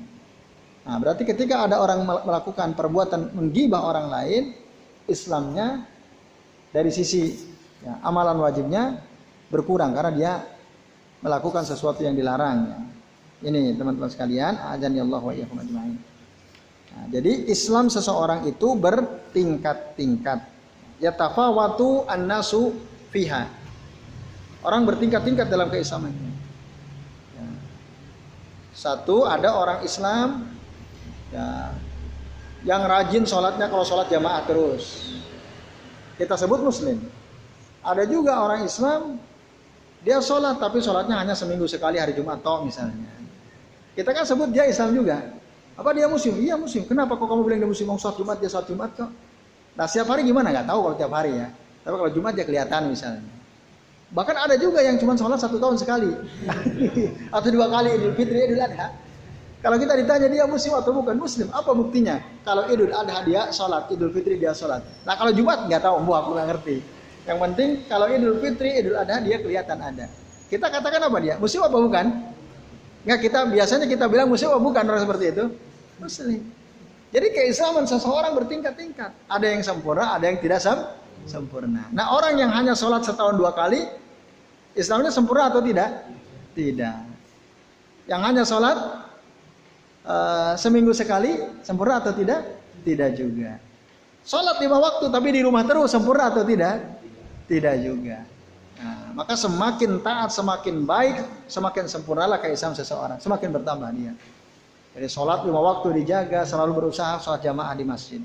Nah, berarti ketika ada orang melakukan perbuatan menggibah orang lain, Islamnya dari sisi ya, amalan wajibnya berkurang karena dia melakukan sesuatu yang dilarangnya. Ini teman-teman sekalian, a'adzanillahu wa iyyakum ajmain. Nah, jadi Islam seseorang itu bertingkat-tingkat. Yatafawatu an-nasu fiha. Orang bertingkat-tingkat dalam keislamannya. Ya. Satu, ada orang Islam ya, yang rajin sholatnya kalau sholat jamaah terus. Kita sebut muslim. Ada juga orang Islam dia sholat tapi sholatnya hanya seminggu sekali hari Jumat toh misalnya. Kita kan sebut dia Islam juga. Apa dia muslim? Iya muslim. Kenapa kok kamu bilang dia muslim? Mau sholat Jumat, dia sholat Jumat kok. Nah setiap hari gimana? Gak tahu kalau tiap hari ya. Tapi kalau Jumat dia kelihatan misalnya. Bahkan ada juga yang cuma sholat 1 tahun sekali. Atau 2 kali Idul Fitri, Idul Adha. Kalau kita ditanya dia muslim atau bukan muslim, apa buktinya? Kalau Idul Adha dia sholat, Idul Fitri dia sholat. Nah kalau Jumat nggak tahu, aku nggak ngerti. Yang penting kalau Idul Fitri, Idul Adha dia kelihatan ada. Kita katakan apa dia? Muslim apa bukan? Nggak, biasanya kita bilang muslim, oh bukan orang seperti itu. Muslim. Jadi keislaman seseorang bertingkat-tingkat. Ada yang sempurna, ada yang tidak sempurna. Nah, orang yang hanya sholat setahun 2 kali, Islamnya sempurna atau tidak? Tidak. Yang hanya sholat seminggu sekali, sempurna atau tidak? Tidak juga. Sholat 5 waktu tapi di rumah terus, sempurna atau tidak? Tidak juga. Nah, maka semakin taat, semakin baik, semakin sempurnalah keislaman seseorang, semakin bertambah dia. Jadi sholat 5 waktu dijaga, selalu berusaha sholat jamaah di masjid.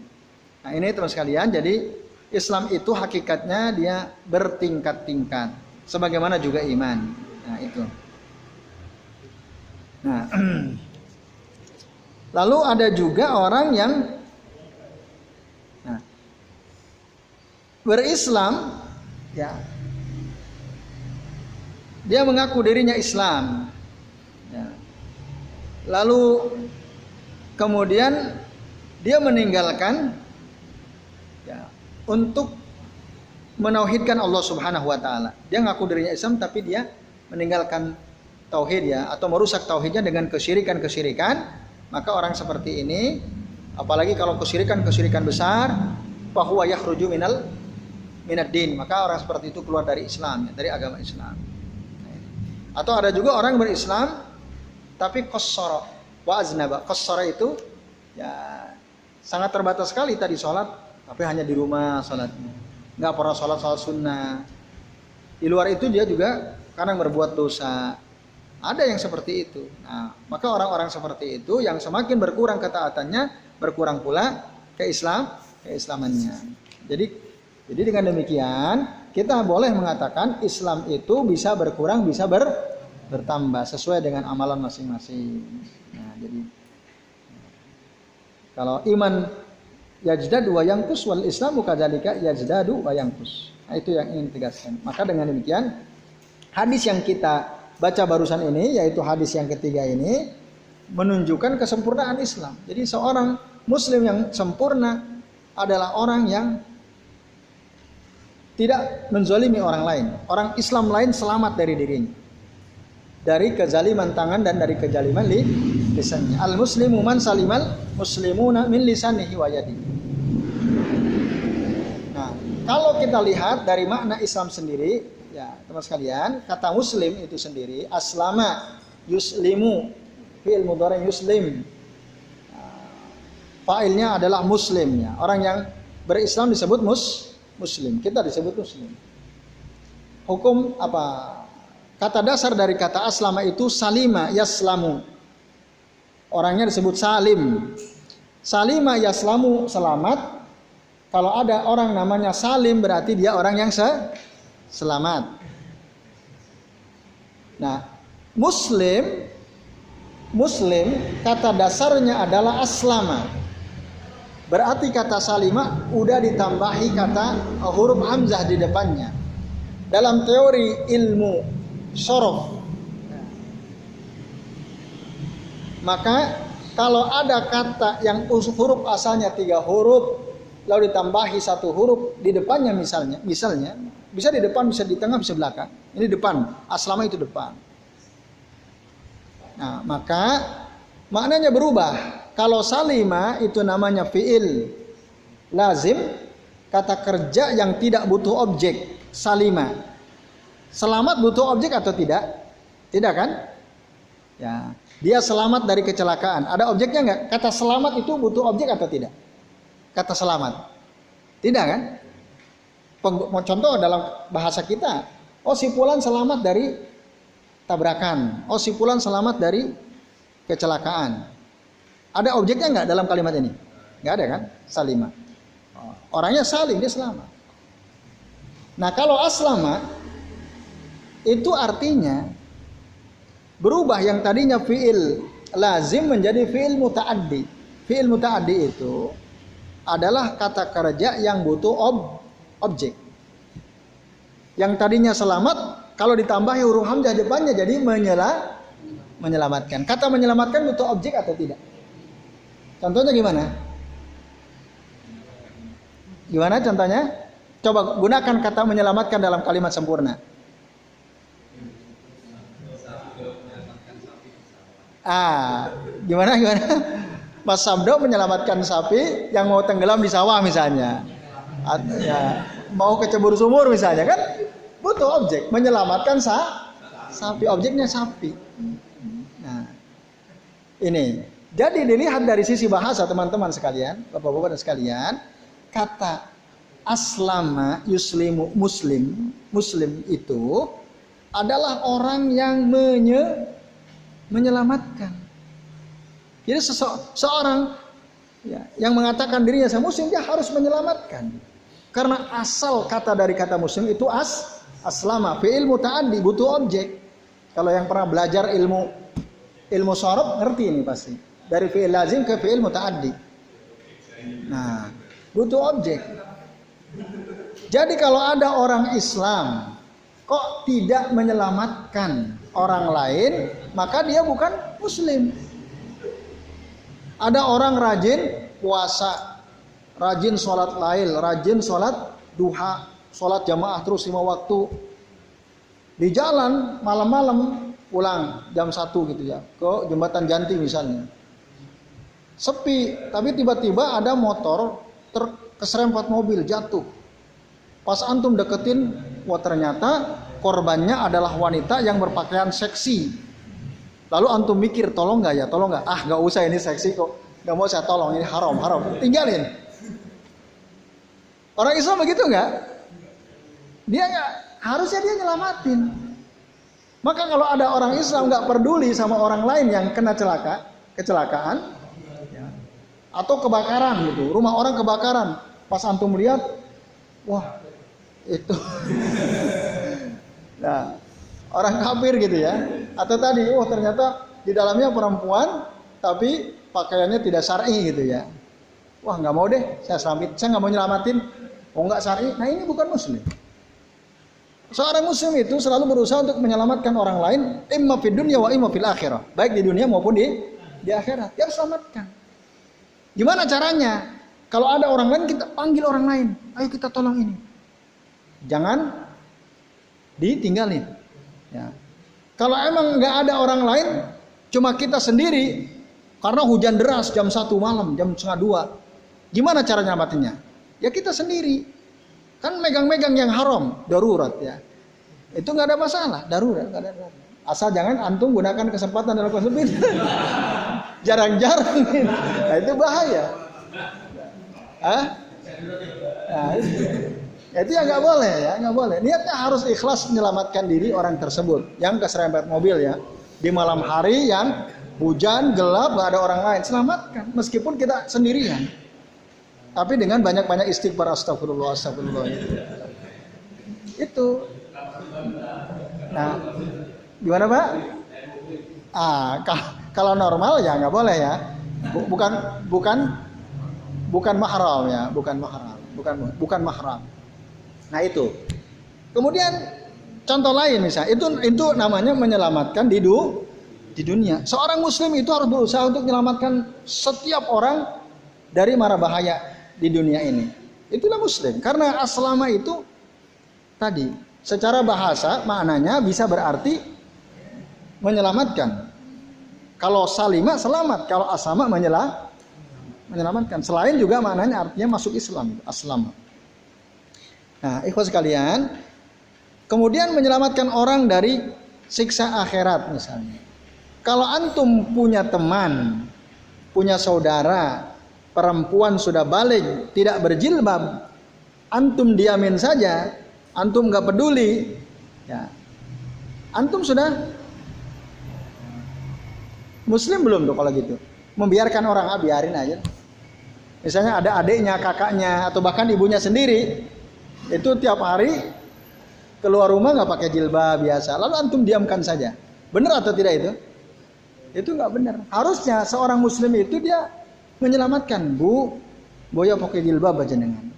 Nah ini teman sekalian, jadi Islam itu hakikatnya dia bertingkat-tingkat, sebagaimana juga iman. Nah itu. Nah, lalu ada juga orang yang berislam, ya, dia mengaku dirinya Islam, ya. Lalu kemudian dia meninggalkan, ya, untuk menauhidkan Allah Subhanahu Wa Taala. Dia mengaku dirinya Islam tapi dia meninggalkan tauhid, ya, atau merusak tauhidnya dengan kesyirikan-kesyirikan. Maka orang seperti ini, apalagi kalau kesyirikan besar, fahuwa yakhruju minad din, maka orang seperti itu keluar dari Islam, ya, dari agama Islam. Atau ada juga orang berislam tapi qassara wa aznaba. Qassara itu, ya, sangat terbatas sekali tadi sholat, tapi hanya di rumah sholatnya, nggak pernah sholat sunnah. Di luar itu dia juga kadang berbuat dosa. Ada yang seperti itu. Nah, maka orang-orang seperti itu yang semakin berkurang ketaatannya, berkurang pula keislamannya. Jadi dengan demikian kita boleh mengatakan Islam itu bisa berkurang, bisa bertambah sesuai dengan amalan masing-masing. Nah, jadi kalau iman yajdadu wa yanqus wal Islamu kadzalika yajdadu wa yanqus. Nah, itu yang ingin ditegaskan. Maka dengan demikian hadis yang kita baca barusan ini, yaitu hadis yang ketiga ini, menunjukkan kesempurnaan Islam. Jadi seorang muslim yang sempurna adalah orang yang tidak menzalimi orang lain. Orang Islam lain selamat dari dirinya, dari kezaliman tangan dan dari kezaliman lisannya. Al muslimu man salimal muslimuna min lisanihi wa yadihi. Nah, kalau kita lihat dari makna Islam sendiri, ya teman sekalian, kata muslim itu sendiri, aslama yuslimu, fi'il mudhari yuslim. Fa'ilnya adalah muslimnya. Orang yang berislam disebut muslim. Kita disebut muslim. Hukum apa? Kata dasar dari kata aslama itu salima yaslamu. Orangnya disebut salim. Salima yaslamu, selamat. Kalau ada orang namanya salim berarti dia orang yang selamat. Nah, muslim kata dasarnya adalah aslama. Berarti kata salima udah ditambahi kata huruf hamzah di depannya. Dalam teori ilmu shorof, maka kalau ada kata yang huruf asalnya 3 huruf lalu ditambahi 1 huruf di depannya, misalnya bisa di depan, bisa di tengah, bisa belakang. Ini depan, aslama itu depan. Nah, maka maknanya berubah. Kalau salima itu namanya fi'il lazim, kata kerja yang tidak butuh objek, salima. Selamat butuh objek atau tidak? Tidak kan? Ya, dia selamat dari kecelakaan. Ada objeknya nggak? Kata selamat itu butuh objek atau tidak? Kata selamat. Tidak kan? Contoh dalam bahasa kita, oh si fulan selamat dari tabrakan, oh si fulan selamat dari kecelakaan. Ada objeknya nggak dalam kalimat ini? Nggak ada kan? Salima. Orangnya salim, dia selamat. Nah kalau aslama itu artinya berubah, yang tadinya fi'il lazim menjadi fi'il muta'addi. Fi'il muta'addi itu adalah kata kerja yang butuh objek. Yang tadinya selamat, kalau ditambahi huruf hamzah depannya jadi menyelamatkan. Kata menyelamatkan butuh objek atau tidak? Contohnya gimana? Gimana contohnya? Coba gunakan kata menyelamatkan dalam kalimat sempurna. Gimana? Mas Sabdo menyelamatkan sapi yang mau tenggelam di sawah misalnya, ya, mau kecebur sumur misalnya, kan butuh objek menyelamatkan sapi, objeknya sapi. Nah, ini jadi dilihat dari sisi bahasa teman-teman sekalian, bapak-bapak dan sekalian, kata aslama yuslimu muslim itu adalah orang yang menyelamatkan. Jadi seorang ya, yang mengatakan dirinya saya muslim, dia harus menyelamatkan. Karena asal kata dari kata muslim itu aslama, fi'il muta'addi, butuh objek. Kalau yang pernah belajar ilmu sorof ngerti ini pasti. Dari fi'il lazim ke fi'il muta'addi. Nah, butuh objek. Jadi kalau ada orang Islam kok tidak menyelamatkan orang lain, maka dia bukan muslim. Ada orang rajin puasa, rajin sholat lail, rajin sholat duha, sholat jamaah terus 5 waktu. Di jalan malam-malam pulang jam 1 gitu ya, ke Jembatan Janti misalnya. Sepi, tapi tiba-tiba ada motor keserempet mobil jatuh. Pas antum deketin, wah ternyata korbannya adalah wanita yang berpakaian seksi. Lalu antum mikir, tolong nggak ya, tolong nggak? Nggak usah, ini seksi kok, nggak mau saya tolong, ini haram, tinggalin. Orang Islam begitu nggak? Dia nggak, harusnya dia nyelamatin. Maka kalau ada orang Islam nggak peduli sama orang lain yang kena kecelakaan, ya, atau kebakaran gitu, rumah orang kebakaran, pas antum lihat, wah itu, nah. Orang kafir gitu ya. Atau tadi, ternyata di dalamnya perempuan tapi pakaiannya tidak syar'i gitu ya. Wah, nggak mau deh, saya nggak mau nyelamatin. Oh, nggak syar'i. Nah, ini bukan muslim. Seorang muslim itu selalu berusaha untuk menyelamatkan orang lain, imma fid dunya wa imma fil akhirah. Baik di dunia maupun di akhirat. Dia harus selamatkan. Gimana caranya? Kalau ada orang lain, kita panggil orang lain. Ayo kita tolong ini. Jangan ditinggalin. Ya. Kalau emang nggak ada orang lain, cuma kita sendiri, karena hujan deras jam 1 malam, jam 1:30, gimana cara nyelamatinnya? Ya kita sendiri, kan megang-megang yang haram, darurat ya, itu nggak ada masalah, darurat, nggak ada. Asal jangan antum gunakan kesempatan dalam kesempatan, jarang-jarang, nah itu bahaya. Nah, itu ya nggak boleh ya, nggak boleh. Niatnya harus ikhlas menyelamatkan diri orang tersebut yang keserempet mobil ya. Di malam hari yang hujan, gelap, nggak ada orang lain, selamatkan. Meskipun kita sendirian. Tapi dengan banyak-banyak istighfar, astagfirullah. Itu. Nah, gimana Pak? Kalau normal ya nggak boleh ya. Bukan mahram ya, bukan mahram. Nah itu. Kemudian contoh lain misalnya, itu namanya menyelamatkan di dunia. Seorang muslim itu harus berusaha untuk menyelamatkan setiap orang dari mara bahaya di dunia ini. Itulah muslim. Karena aslama itu tadi secara bahasa maknanya bisa berarti menyelamatkan. Kalau salima selamat, kalau aslama menyelamatkan. Selain juga maknanya artinya masuk Islam, aslama. Nah, ikhwas sekalian, kemudian menyelamatkan orang dari siksa akhirat misalnya. Kalau antum punya teman, punya saudara, perempuan sudah balik, tidak berjilbab, antum diamin saja, antum nggak peduli, ya, antum sudah muslim belum tuh kalau gitu? Membiarkan orang, biarin aja. Misalnya ada adiknya, kakaknya, atau bahkan ibunya sendiri, itu tiap hari keluar rumah nggak pakai jilbab biasa, lalu antum diamkan saja. Benar atau tidak itu? Itu nggak benar. Harusnya seorang muslim itu dia menyelamatkan, boya pakai jilbab aja dengan,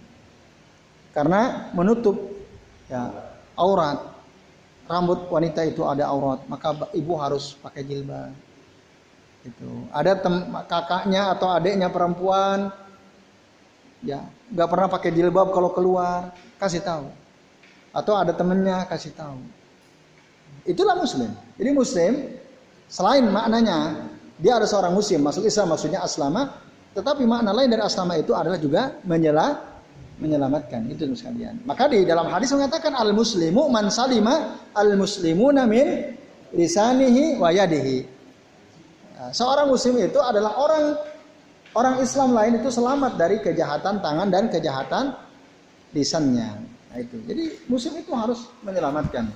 karena menutup ya aurat. Rambut wanita itu ada aurat, maka ibu harus pakai jilbab. Itu ada kakaknya atau adiknya perempuan, ya nggak pernah pakai jilbab, kalau keluar kasih tahu, atau ada temennya kasih tahu. Itulah muslim. Jadi muslim selain maknanya dia ada seorang muslim masuk Islam, maksudnya aslama, tetapi makna lain dari aslama itu adalah juga menyelamatkan. Itu sekalian. Maka di dalam hadis mengatakan al-muslimu man salima al-muslimuna min lisanihi wa yadihi. Nah, seorang muslim itu adalah orang Islam lain itu selamat dari kejahatan tangan dan kejahatan lisannya. Nah, itu. Jadi muslim itu harus menyelamatkan.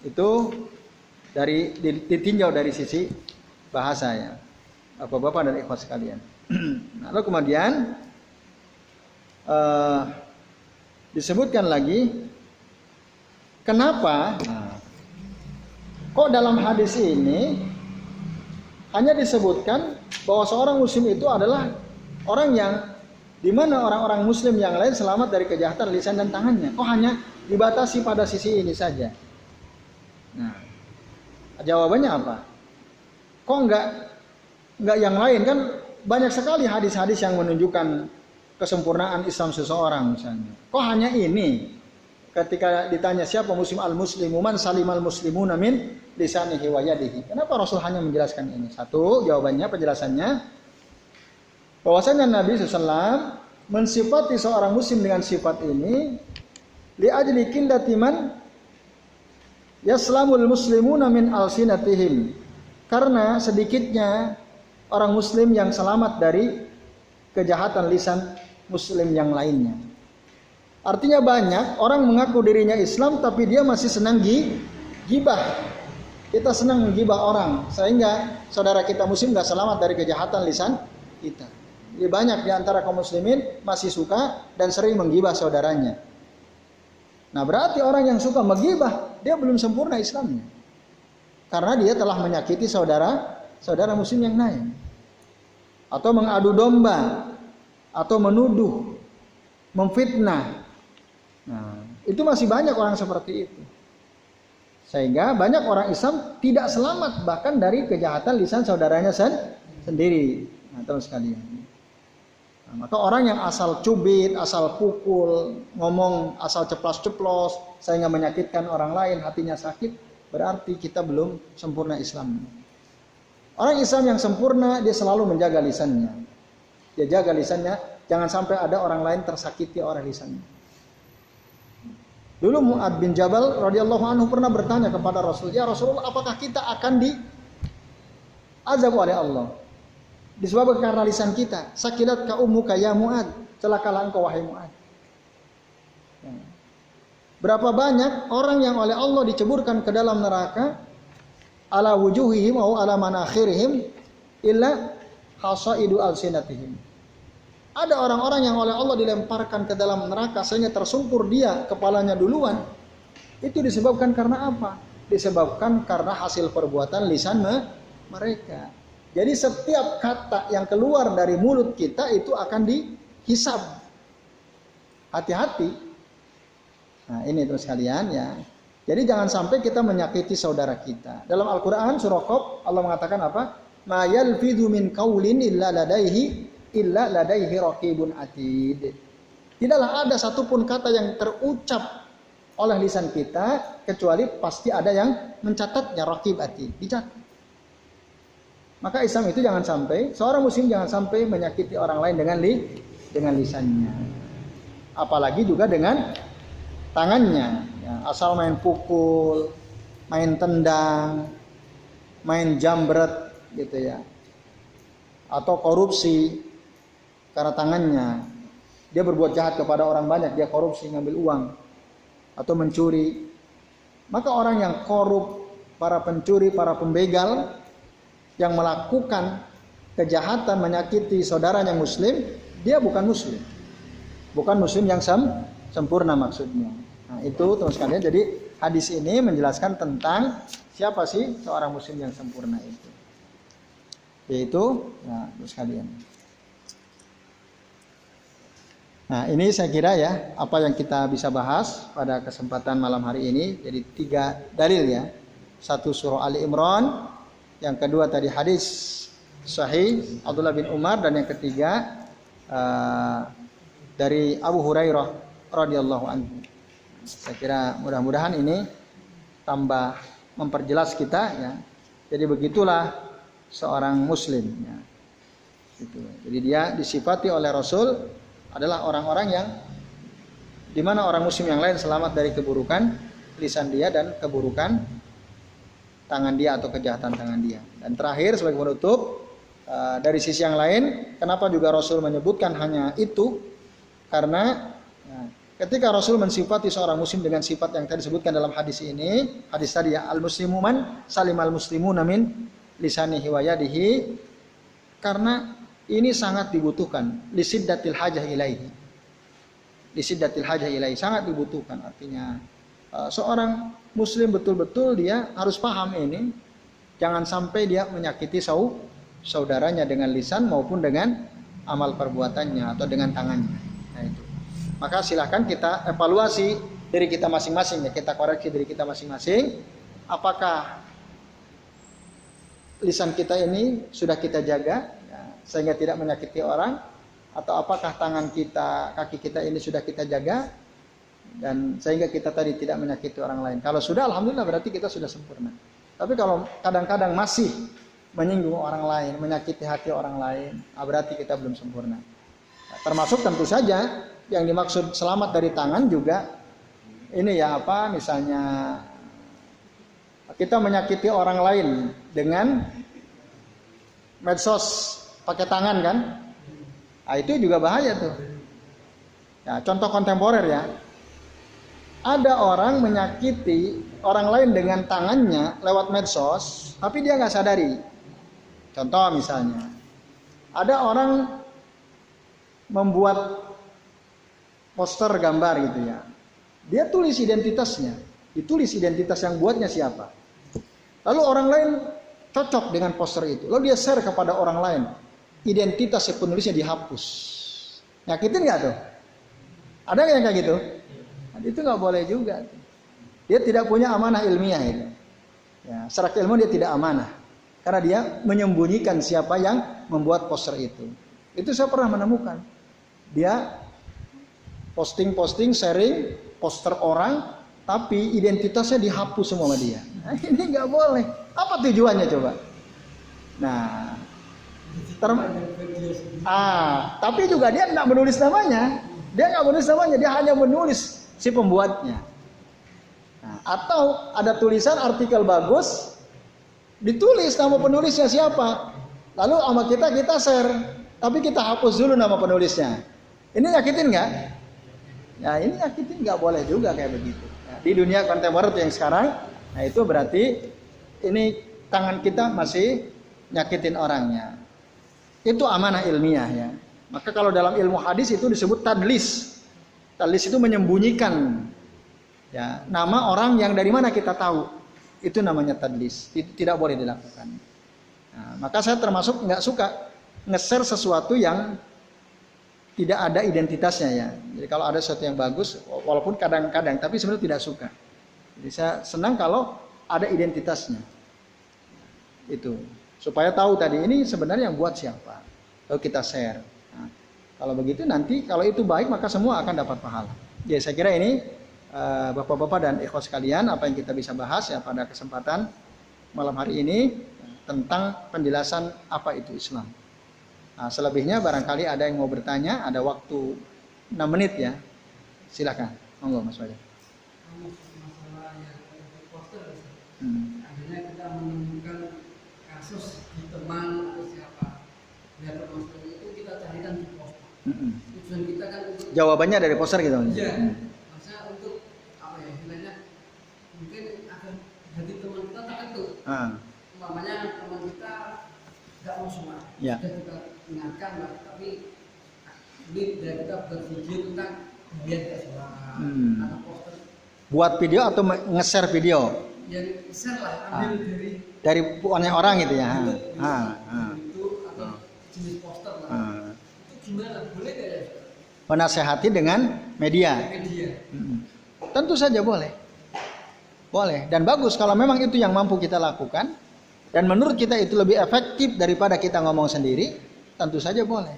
Itu ditinjau dari sisi bahasa ya, bapak-bapak dan ikhwas sekalian. Lalu kemudian disebutkan lagi kenapa kok dalam hadis ini hanya disebutkan bahwa seorang muslim itu adalah orang yang dimana orang-orang muslim yang lain selamat dari kejahatan lisan dan tangannya. Kok hanya dibatasi pada sisi ini saja? Nah, jawabannya apa? Kok enggak yang lain? Kan banyak sekali hadis-hadis yang menunjukkan kesempurnaan Islam seseorang misalnya. Kok hanya ini? Ketika ditanya siapa muslim, al-muslimu man salimal muslimuna min lisanihi wa yadihi. Kenapa Rasul hanya menjelaskan ini? Satu, jawabannya, penjelasannya bahwasanya Nabi SAW mensifati seorang muslim dengan sifat ini li ajli qillati man yaslamul muslimuna min alsinatihim. Karena sedikitnya orang muslim yang selamat dari kejahatan lisan muslim yang lainnya. Artinya banyak orang mengaku dirinya Islam tapi dia masih senang gibah. Kita senang menggibah orang sehingga saudara kita muslim gak selamat dari kejahatan lisan kita. Jadi banyak di antara kaum muslimin masih suka dan sering menggibah saudaranya. Nah, berarti orang yang suka menggibah dia belum sempurna Islamnya. Karena dia telah menyakiti saudara muslim yang lain. Atau mengadu domba, atau menuduh, memfitnah. Nah, itu masih banyak orang seperti itu. Sehingga banyak orang Islam tidak selamat bahkan dari kejahatan lisan saudaranya sendiri. Nah, terus sekalian. Nah, maka orang yang asal cubit, asal pukul, ngomong asal ceplos-ceplos sehingga menyakitkan orang lain, hatinya sakit, berarti kita belum sempurna Islam. Orang Islam yang sempurna dia selalu menjaga lisannya. Dia jaga lisannya, jangan sampai ada orang lain tersakiti oleh lisannya. Dulu Mu'ad bin Jabal radhiyallahu anhu pernah bertanya kepada Rasul, "Ya Rasulullah, apakah kita akan diazab oleh Allah? Disebabkan karena lisan kita. Sakilat ka ummuka ya Mu'ad, celakalah engkau wahai Mu'ad." Berapa banyak orang yang oleh Allah diceburkan ke dalam neraka ala wujuhihim au ala manakhirihim illa hasaidu alsinatihim. Ada orang-orang yang oleh Allah dilemparkan ke dalam neraka sehingga tersungkur dia kepalanya duluan. Itu disebabkan karena apa? Disebabkan karena hasil perbuatan lisan mereka. Jadi setiap kata yang keluar dari mulut kita itu akan dihisab. Hati-hati. Nah, ini terus sekalian ya. Jadi jangan sampai kita menyakiti saudara kita. Dalam Al-Qur'an surah Qaf Allah mengatakan apa? Ma yalfidhu min qaulin illa ladaihi raqibun atid. Tidaklah ada satupun kata yang terucap oleh lisan kita kecuali pasti ada yang mencatatnya, raqib atid, dicatat. Maka Islam itu jangan sampai, seorang muslim jangan sampai menyakiti orang lain dengan lisannya. Apalagi juga dengan tangannya. Ya, asal main pukul, main tendang, main jambret gitu ya. Atau korupsi karena tangannya. Dia berbuat jahat kepada orang banyak, dia korupsi, ngambil uang atau mencuri. Maka orang yang korup, para pencuri, para pembegal yang melakukan kejahatan menyakiti saudaranya muslim, dia bukan muslim. Bukan muslim yang sempurna maksudnya. Nah, itu terus sekalian. Jadi hadis ini menjelaskan tentang siapa sih seorang muslim yang sempurna itu. Yaitu, nah, terus sekalian. Nah, ini saya kira ya apa yang kita bisa bahas pada kesempatan malam hari ini. Jadi 3 dalil ya. 1 surah Ali Imran, yang kedua tadi hadis sahih Abdullah bin Umar, dan yang ketiga dari Abu Hurairah radhiyallahu anhu. Saya kira mudah-mudahan ini tambah memperjelas kita ya. Jadi begitulah seorang muslim ya. Gitu. Jadi dia disifati oleh Rasul adalah orang-orang yang dimana orang muslim yang lain selamat dari keburukan lisan dia dan keburukan tangan dia atau kejahatan tangan dia. Dan terakhir sebagai penutup, dari sisi yang lain, kenapa juga Rasul menyebutkan hanya itu? Karena ketika Rasul mensifati seorang muslim dengan sifat yang tadi disebutkan dalam hadis ini, hadis tadi ya, al-muslimu man salimal muslimuna min lisanihi wa yadihi, karena ini sangat dibutuhkan lisiddatil hajah ilaihi. Lisiddatil hajah ilaihi, sangat dibutuhkan. Artinya seorang muslim betul-betul dia harus paham ini, jangan sampai dia menyakiti saudaranya dengan lisan maupun dengan amal perbuatannya atau dengan tangannya. Nah itu. Maka silahkan kita evaluasi diri kita masing-masing ya, kita koreksi diri kita masing-masing. Apakah lisan kita ini sudah kita jaga ya, sehingga tidak menyakiti orang, atau apakah tangan kita, kaki kita ini sudah kita jaga dan sehingga kita tadi tidak menyakiti orang lain. Kalau sudah, alhamdulillah, berarti kita sudah sempurna. Tapi kalau kadang-kadang masih menyinggung orang lain, menyakiti hati orang lain, berarti kita belum sempurna. Nah, termasuk tentu saja yang dimaksud selamat dari tangan juga ini ya apa, misalnya kita menyakiti orang lain dengan medsos pakai tangan kan, nah, itu juga bahaya tuh. Ya, contoh kontemporer ya, ada orang menyakiti orang lain dengan tangannya lewat medsos, tapi dia nggak sadari. Contoh misalnya, ada orang membuat poster gambar gitu ya, dia tulis identitasnya, ditulis identitas yang buatnya siapa. Lalu orang lain cocok dengan poster itu, lalu dia share kepada orang lain, identitas penulisnya dihapus. Nyakitin nggak tuh? Ada nggak yang kayak gitu? Nah, itu nggak boleh juga. Dia tidak punya amanah ilmiah itu. Ya, secara ilmu dia tidak amanah, karena dia menyembunyikan siapa yang membuat poster itu. Itu saya pernah menemukan. Dia posting, sharing poster orang, tapi identitasnya dihapus semua sama dia. Nah, ini nggak boleh. Apa tujuannya coba? Nah, tapi juga dia nggak menulis namanya. Dia hanya menulis si pembuatnya. Nah, atau ada tulisan artikel bagus, ditulis nama penulisnya siapa, lalu sama kita share, tapi kita hapus dulu nama penulisnya. Ini nyakitin nggak? Ya ini nyakitin, nggak boleh juga kayak begitu. Nah, di dunia kontemporer yang sekarang, nah itu berarti ini tangan kita masih nyakitin orangnya. Itu amanah ilmiah ya. Maka kalau dalam ilmu hadis itu disebut tadlis. Tadlis itu menyembunyikan ya nama orang yang dari mana kita tahu. Itu namanya tadlis. Itu tidak boleh dilakukan. Nah, maka saya termasuk nggak suka nge-share sesuatu yang tidak ada identitasnya ya. Jadi kalau ada sesuatu yang bagus, walaupun kadang-kadang, tapi sebenarnya tidak suka. Jadi saya senang kalau ada identitasnya. Itu supaya tahu tadi ini sebenarnya yang buat siapa. Lalu kita share. Nah, kalau begitu nanti kalau itu baik maka semua akan dapat pahala. Jadi saya kira ini bapak-bapak dan ikhwas sekalian apa yang kita bisa bahas ya pada kesempatan malam hari ini tentang penjelasan apa itu Islam. Nah, selebihnya barangkali ada yang mau bertanya, ada waktu 6 menit ya. Silakan. Monggo Mas Wajah.
Masalah yang poster. Akhirnya kita menemukan kasus di teman atau siapa. Lihat poster itu kita carikan di poster. Tujuan kita kan untuk
jawabannya dari poster gitu.
Iya. Maksudnya untuk apa ya? Istilahnya mungkin agar hati teman kita tertentu. Umpamanya teman kita nggak mau sholat.
Ya.
Sudah kita ingatkan lah, tapi ini dari kita buat video tentang dia tidak sholat. Atau poster.
Buat video atau nge-share video?
Yang share lah, ambil
dari puannya orang gitu ya.
Itu atau jenis poster lah. Itu gimana? Boleh nggak ya?
Menasehati dengan media. Tentu saja boleh. Boleh dan bagus kalau memang itu yang mampu kita lakukan dan menurut kita itu lebih efektif daripada kita ngomong sendiri, tentu saja boleh.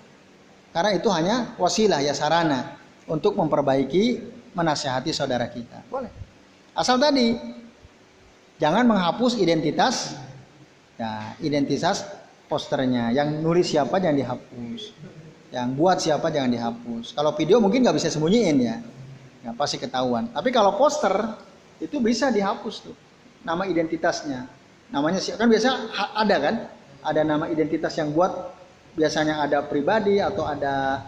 Karena itu hanya wasilah ya, sarana untuk memperbaiki, menasehati saudara kita. Boleh. Asal tadi jangan menghapus identitas Ya, identitas posternya. Yang nulis siapa jangan dihapus. Yang buat siapa jangan dihapus. Kalau video mungkin nggak bisa sembunyiin ya. Ya pasti ketahuan. Tapi kalau poster itu bisa dihapus tuh. Nama identitasnya. Namanya kan biasa ada kan? Ada nama identitas yang buat, biasanya ada pribadi atau ada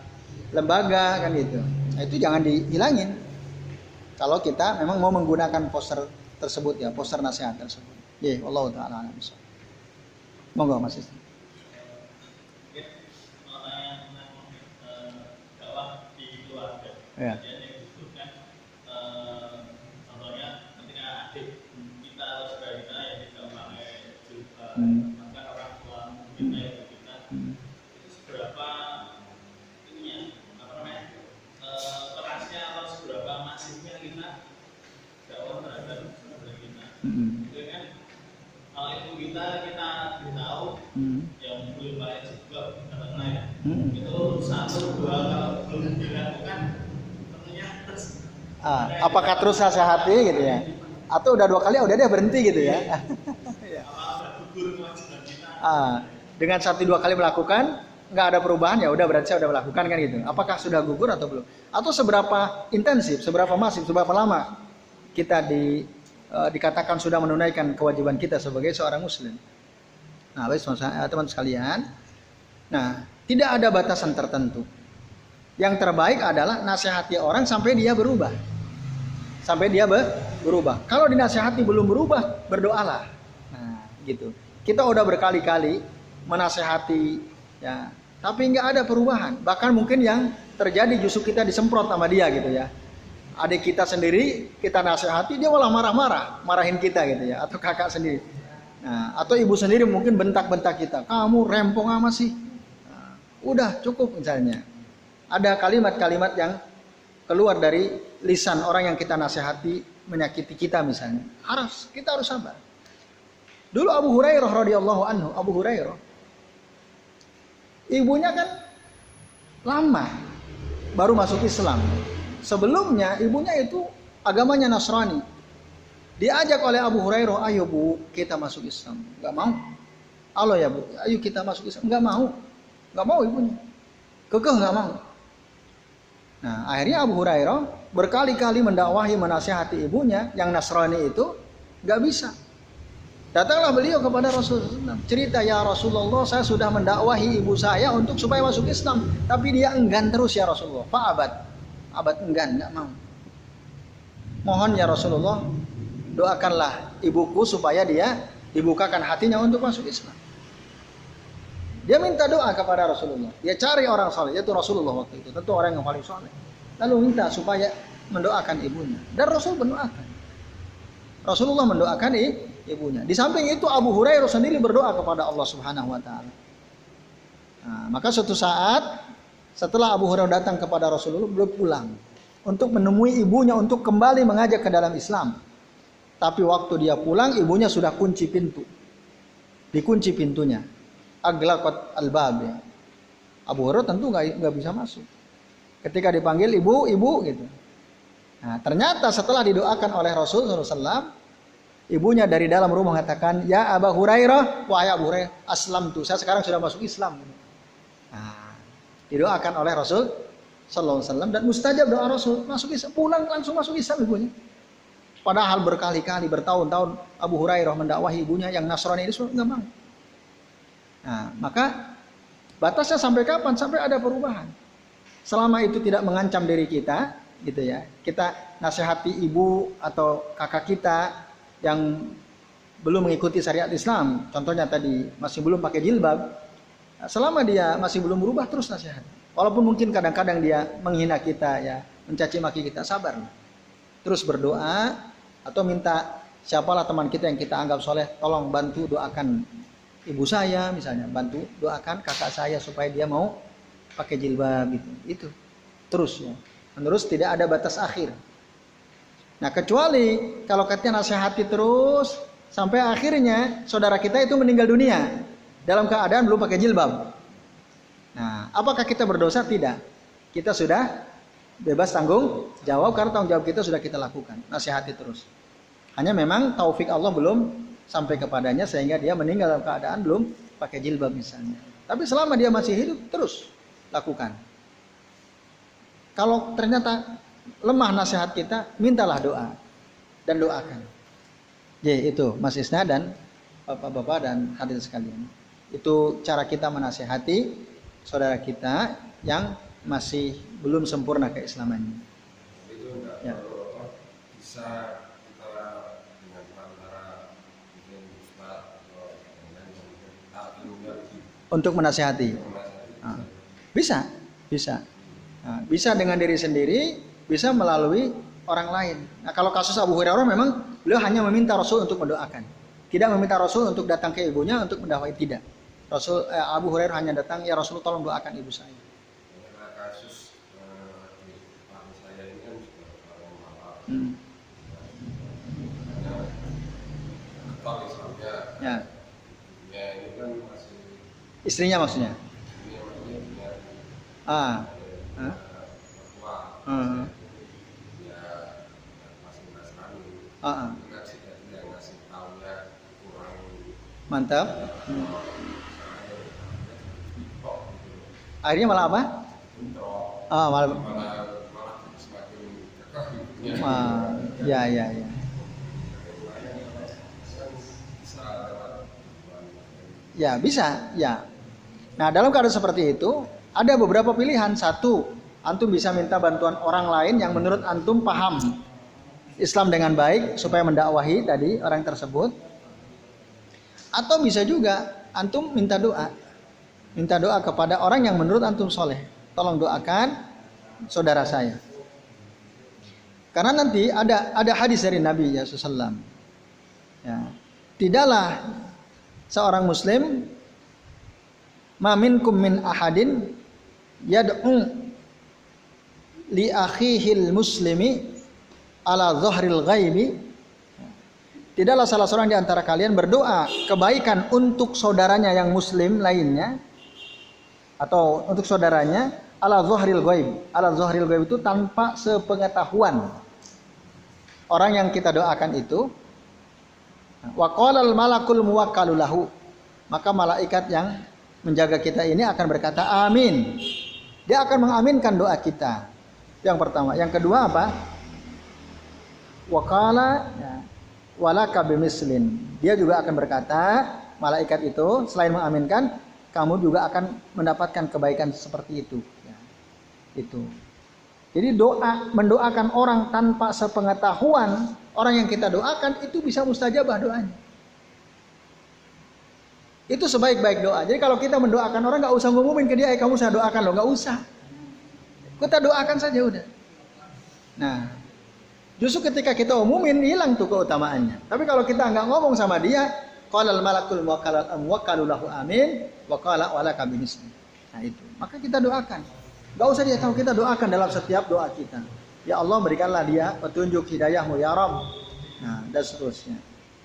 lembaga kan gitu. Nah, itu jangan dihilangin. Kalau kita memang mau menggunakan poster tersebut ya, poster nasihat tersebut. Ya, Allah taala alam. Monggo Mas Isti. Ya. Maka orang tua kita itu seberapa ininya kerasnya atau seberapa masifnya kita dakwah terhadap saudara kita. Itu kan kalau ibu kita beritahu yang belum baik juga karena ya itu 1-2 kalau belum dilakukan tentunya terus. Apakah terus nasihati gitu ya? Atau udah 2 kali udah dia berhenti gitu ya? Dengan 1-2 kali melakukan nggak ada perubahan ya udah berarti saya udah melakukan kan gitu. Apakah sudah gugur atau belum? Atau seberapa intensif, seberapa masif, seberapa lama kita dikatakan sudah menunaikan kewajiban kita sebagai seorang muslim. Nah, baik teman sekalian. Nah, tidak ada batasan tertentu. Yang terbaik adalah nasihati orang sampai dia berubah. Sampai dia berubah. Kalau dinasihati belum berubah, berdoalah. Nah, gitu. Kita udah berkali-kali menasehati ya, tapi nggak ada perubahan. Bahkan mungkin yang terjadi justru kita disemprot sama dia gitu ya. Adik kita sendiri kita nasihati dia malah marah-marah, marahin kita gitu ya, atau kakak sendiri. Nah, atau ibu sendiri mungkin bentak-bentak kita. Kamu rempong amat sih. Nah, udah cukup misalnya. Ada kalimat-kalimat yang keluar dari lisan orang yang kita nasihati menyakiti kita misalnya. Kita harus sabar. Dulu Abu Hurairah radhiyallahu anhu, Abu Hurairah, ibunya kan lama baru masuk Islam. Sebelumnya ibunya itu agamanya Nasrani. Diajak oleh Abu Hurairah, ayo bu kita masuk Islam. Gak mau. Halo ya bu, ayo kita masuk Islam. Gak mau. Gak mau ibunya. Kekeh gak mau. Nah akhirnya Abu Hurairah berkali-kali mendakwahi menasihati ibunya yang Nasrani itu gak bisa. Datanglah beliau kepada Rasulullah, cerita ya Rasulullah saya sudah mendakwahi ibu saya untuk supaya masuk Islam, tapi dia enggan terus ya Rasulullah. Abad enggan, nggak mau. Mohon ya Rasulullah, doakanlah ibuku supaya dia dibukakan hatinya untuk masuk Islam. Dia minta doa kepada Rasulullah. Dia cari orang saleh, yaitu Rasulullah waktu itu, tentu orang yang paling saleh. Lalu minta supaya mendoakan ibunya, dan Rasul mendoakan. Rasulullah mendoakan ibunya. Di samping itu Abu Hurairah sendiri berdoa kepada Allah Subhanahu wa taala. Nah, maka suatu saat setelah Abu Hurairah datang kepada Rasulullah, beliau pulang untuk menemui ibunya untuk kembali mengajak ke dalam Islam. Tapi waktu dia pulang, ibunya sudah kunci pintu. Dikunci pintunya. Aglaqat al-bab. Abu Hurairah tentu nggak bisa masuk. Ketika dipanggil ibu gitu. Nah, ternyata setelah didoakan oleh Rasulullah SAW, ibunya dari dalam rumah mengatakan, ya Abu Hurairah, wahai Abu Hurairah, aslamtu, saya sekarang sudah masuk Islam. Nah, didoakan oleh Rasul Sallallahu Alaihi Wasallam dan mustajab doa Rasul, masuk Islam, pulang langsung masuk Islam ibunya. Padahal berkali-kali, bertahun-tahun Abu Hurairah mendakwahi ibunya yang Nasrani ini nggak mau. Nah, maka batasnya sampai kapan? Sampai ada perubahan. Selama itu tidak mengancam diri kita, gitu ya. Kita nasihati ibu atau kakak kita yang belum mengikuti syariat Islam, contohnya tadi masih belum pakai jilbab, selama dia masih belum berubah terus nasihat. Walaupun mungkin kadang-kadang dia menghina kita ya, mencaci maki kita, sabar. Terus berdoa atau minta siapalah teman kita yang kita anggap soleh, tolong bantu doakan ibu saya misalnya, bantu doakan kakak saya supaya dia mau pakai jilbab gitu. Itu terus ya. Terus tidak ada batas akhir. Nah kecuali kalau katanya nasihati terus sampai akhirnya saudara kita itu meninggal dunia dalam keadaan belum pakai jilbab. Nah apakah kita berdosa? Tidak. Kita sudah bebas tanggung jawab karena tanggung jawab kita sudah kita lakukan. Nasihati terus. Hanya memang taufik Allah belum sampai kepadanya sehingga dia meninggal dalam keadaan belum pakai jilbab misalnya. Tapi selama dia masih hidup terus lakukan. Kalau ternyata lemah nasihat kita, mintalah doa dan doakan. Itu Mas Isna dan bapak-bapak dan hadirin sekalian. Itu cara kita menasihati saudara kita yang masih belum sempurna keislamannya.
Itu enggak
Ya.
Bisa kita dengan antara mungkin ustaz atau dengan ilmunya
Untuk menasihati. Bisa. Bisa dengan diri sendiri, bisa melalui orang lain. Nah, kalau kasus Abu Hurairah memang beliau hanya meminta Rasul untuk mendoakan. Tidak meminta Rasul untuk datang ke ibunya untuk mendakwai, tidak. Abu Hurairah hanya datang, ya Rasul tolong doakan ibu saya.
Karena kasus di depan saya ini kan juga orang malam. Ketok Islamnya.
Ya.
Ya ini kan masih
Istrinya maksudnya.
ini maksudnya punya mertua. Ya masih Nasrani. Ngasih yang ngasih tahunya kurang.
Mantap. Akhirnya malah apa? Malah
Semakin kekeh.
Ya. Ya bisa, ya. Nah dalam keadaan seperti itu ada beberapa pilihan. Satu, antum bisa minta bantuan orang lain yang menurut antum paham Islam dengan baik supaya mendakwahi tadi orang tersebut. Atau bisa juga antum minta doa kepada orang yang menurut antum soleh. Tolong doakan saudara saya. Karena nanti ada hadis dari Nabi SAW. Ya, tidaklah seorang Muslim ma minkum min ahadin yad'u li akhihil muslimi ala dhahril ghaibi. Tidaklah salah seorang di antara kalian berdoa kebaikan untuk saudaranya yang muslim lainnya atau untuk saudaranya ala dhahril ghaib. Ala dhahril ghaib itu tanpa sepengetahuan orang yang kita doakan itu. Wa qalal malakul muwakkalu lahu. Maka malaikat yang menjaga kita ini akan berkata amin. Dia akan mengaminkan doa kita. Yang pertama, yang kedua apa? Wa qala walaka bimislin. Dia juga akan berkata, malaikat itu selain mengaminkan, kamu juga akan mendapatkan kebaikan seperti itu. Ya, itu. Jadi mendoakan orang tanpa sepengetahuan orang yang kita doakan itu bisa mustajabah doanya. Itu sebaik-baik doa. Jadi kalau kita mendoakan orang nggak usah ngumumin ke dia, kamu saya doakan loh, nggak usah. Kita doakan saja udah. Nah, justru ketika kita umumin hilang tuh keutamaannya. Tapi kalau kita nggak ngomong sama dia, qalal malakul muwakkalu lahu amin wa qala walaka bimisli. Nah itu. Maka kita doakan. Gak usah dia tahu, kita doakan dalam setiap doa kita. Ya Allah berikanlah dia petunjuk hidayahmu ya Rabb. Nah dan seterusnya.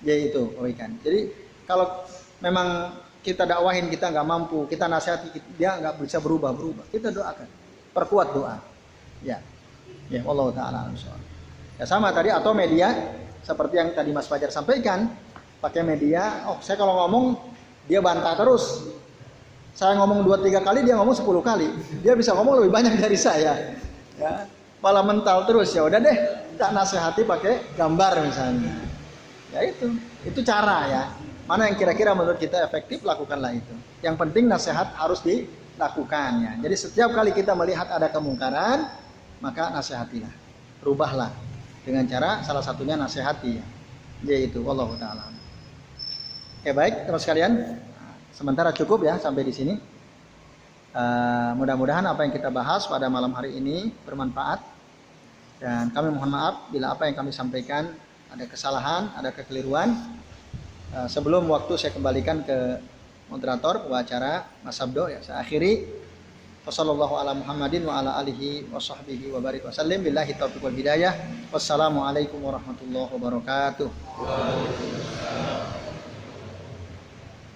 Yaitu kebaikan. Jadi kalau memang kita dakwahin kita nggak mampu, kita nasihati dia nggak bisa berubah, kita doakan. Perkuat doa. Ya Allah Taala. Ya sama tadi atau media seperti yang tadi Mas Fajar sampaikan, pakai media. Saya kalau ngomong dia bantah terus. Saya ngomong 2-3 kali, dia ngomong 10 kali. Dia bisa ngomong lebih banyak dari saya. Ya, malah mental terus. Ya udah deh, tak nasihati pakai gambar misalnya. Ya itu cara ya. Mana yang kira-kira menurut kita efektif, lakukanlah itu. Yang penting nasihat harus dilakukan ya. Jadi setiap kali kita melihat ada kemungkaran, maka nasihatilah, rubahlah dengan cara salah satunya nasihati ya. Yaitu wallahu taala. Oke baik, teman sekalian. Sementara cukup ya sampai di sini. Mudah-mudahan apa yang kita bahas pada malam hari ini bermanfaat. Dan kami mohon maaf bila apa yang kami sampaikan ada kesalahan, ada kekeliruan. Sebelum waktu saya kembalikan ke moderator, pembicara Mas Abdo ya. Saya akhiri. Wassallallahu ala Muhammadin wa ala alihi wa sahbihi wa barik wasallim. Billahi taufiq wal hidayah. Wassalamualaikum warahmatullahi wabarakatuh.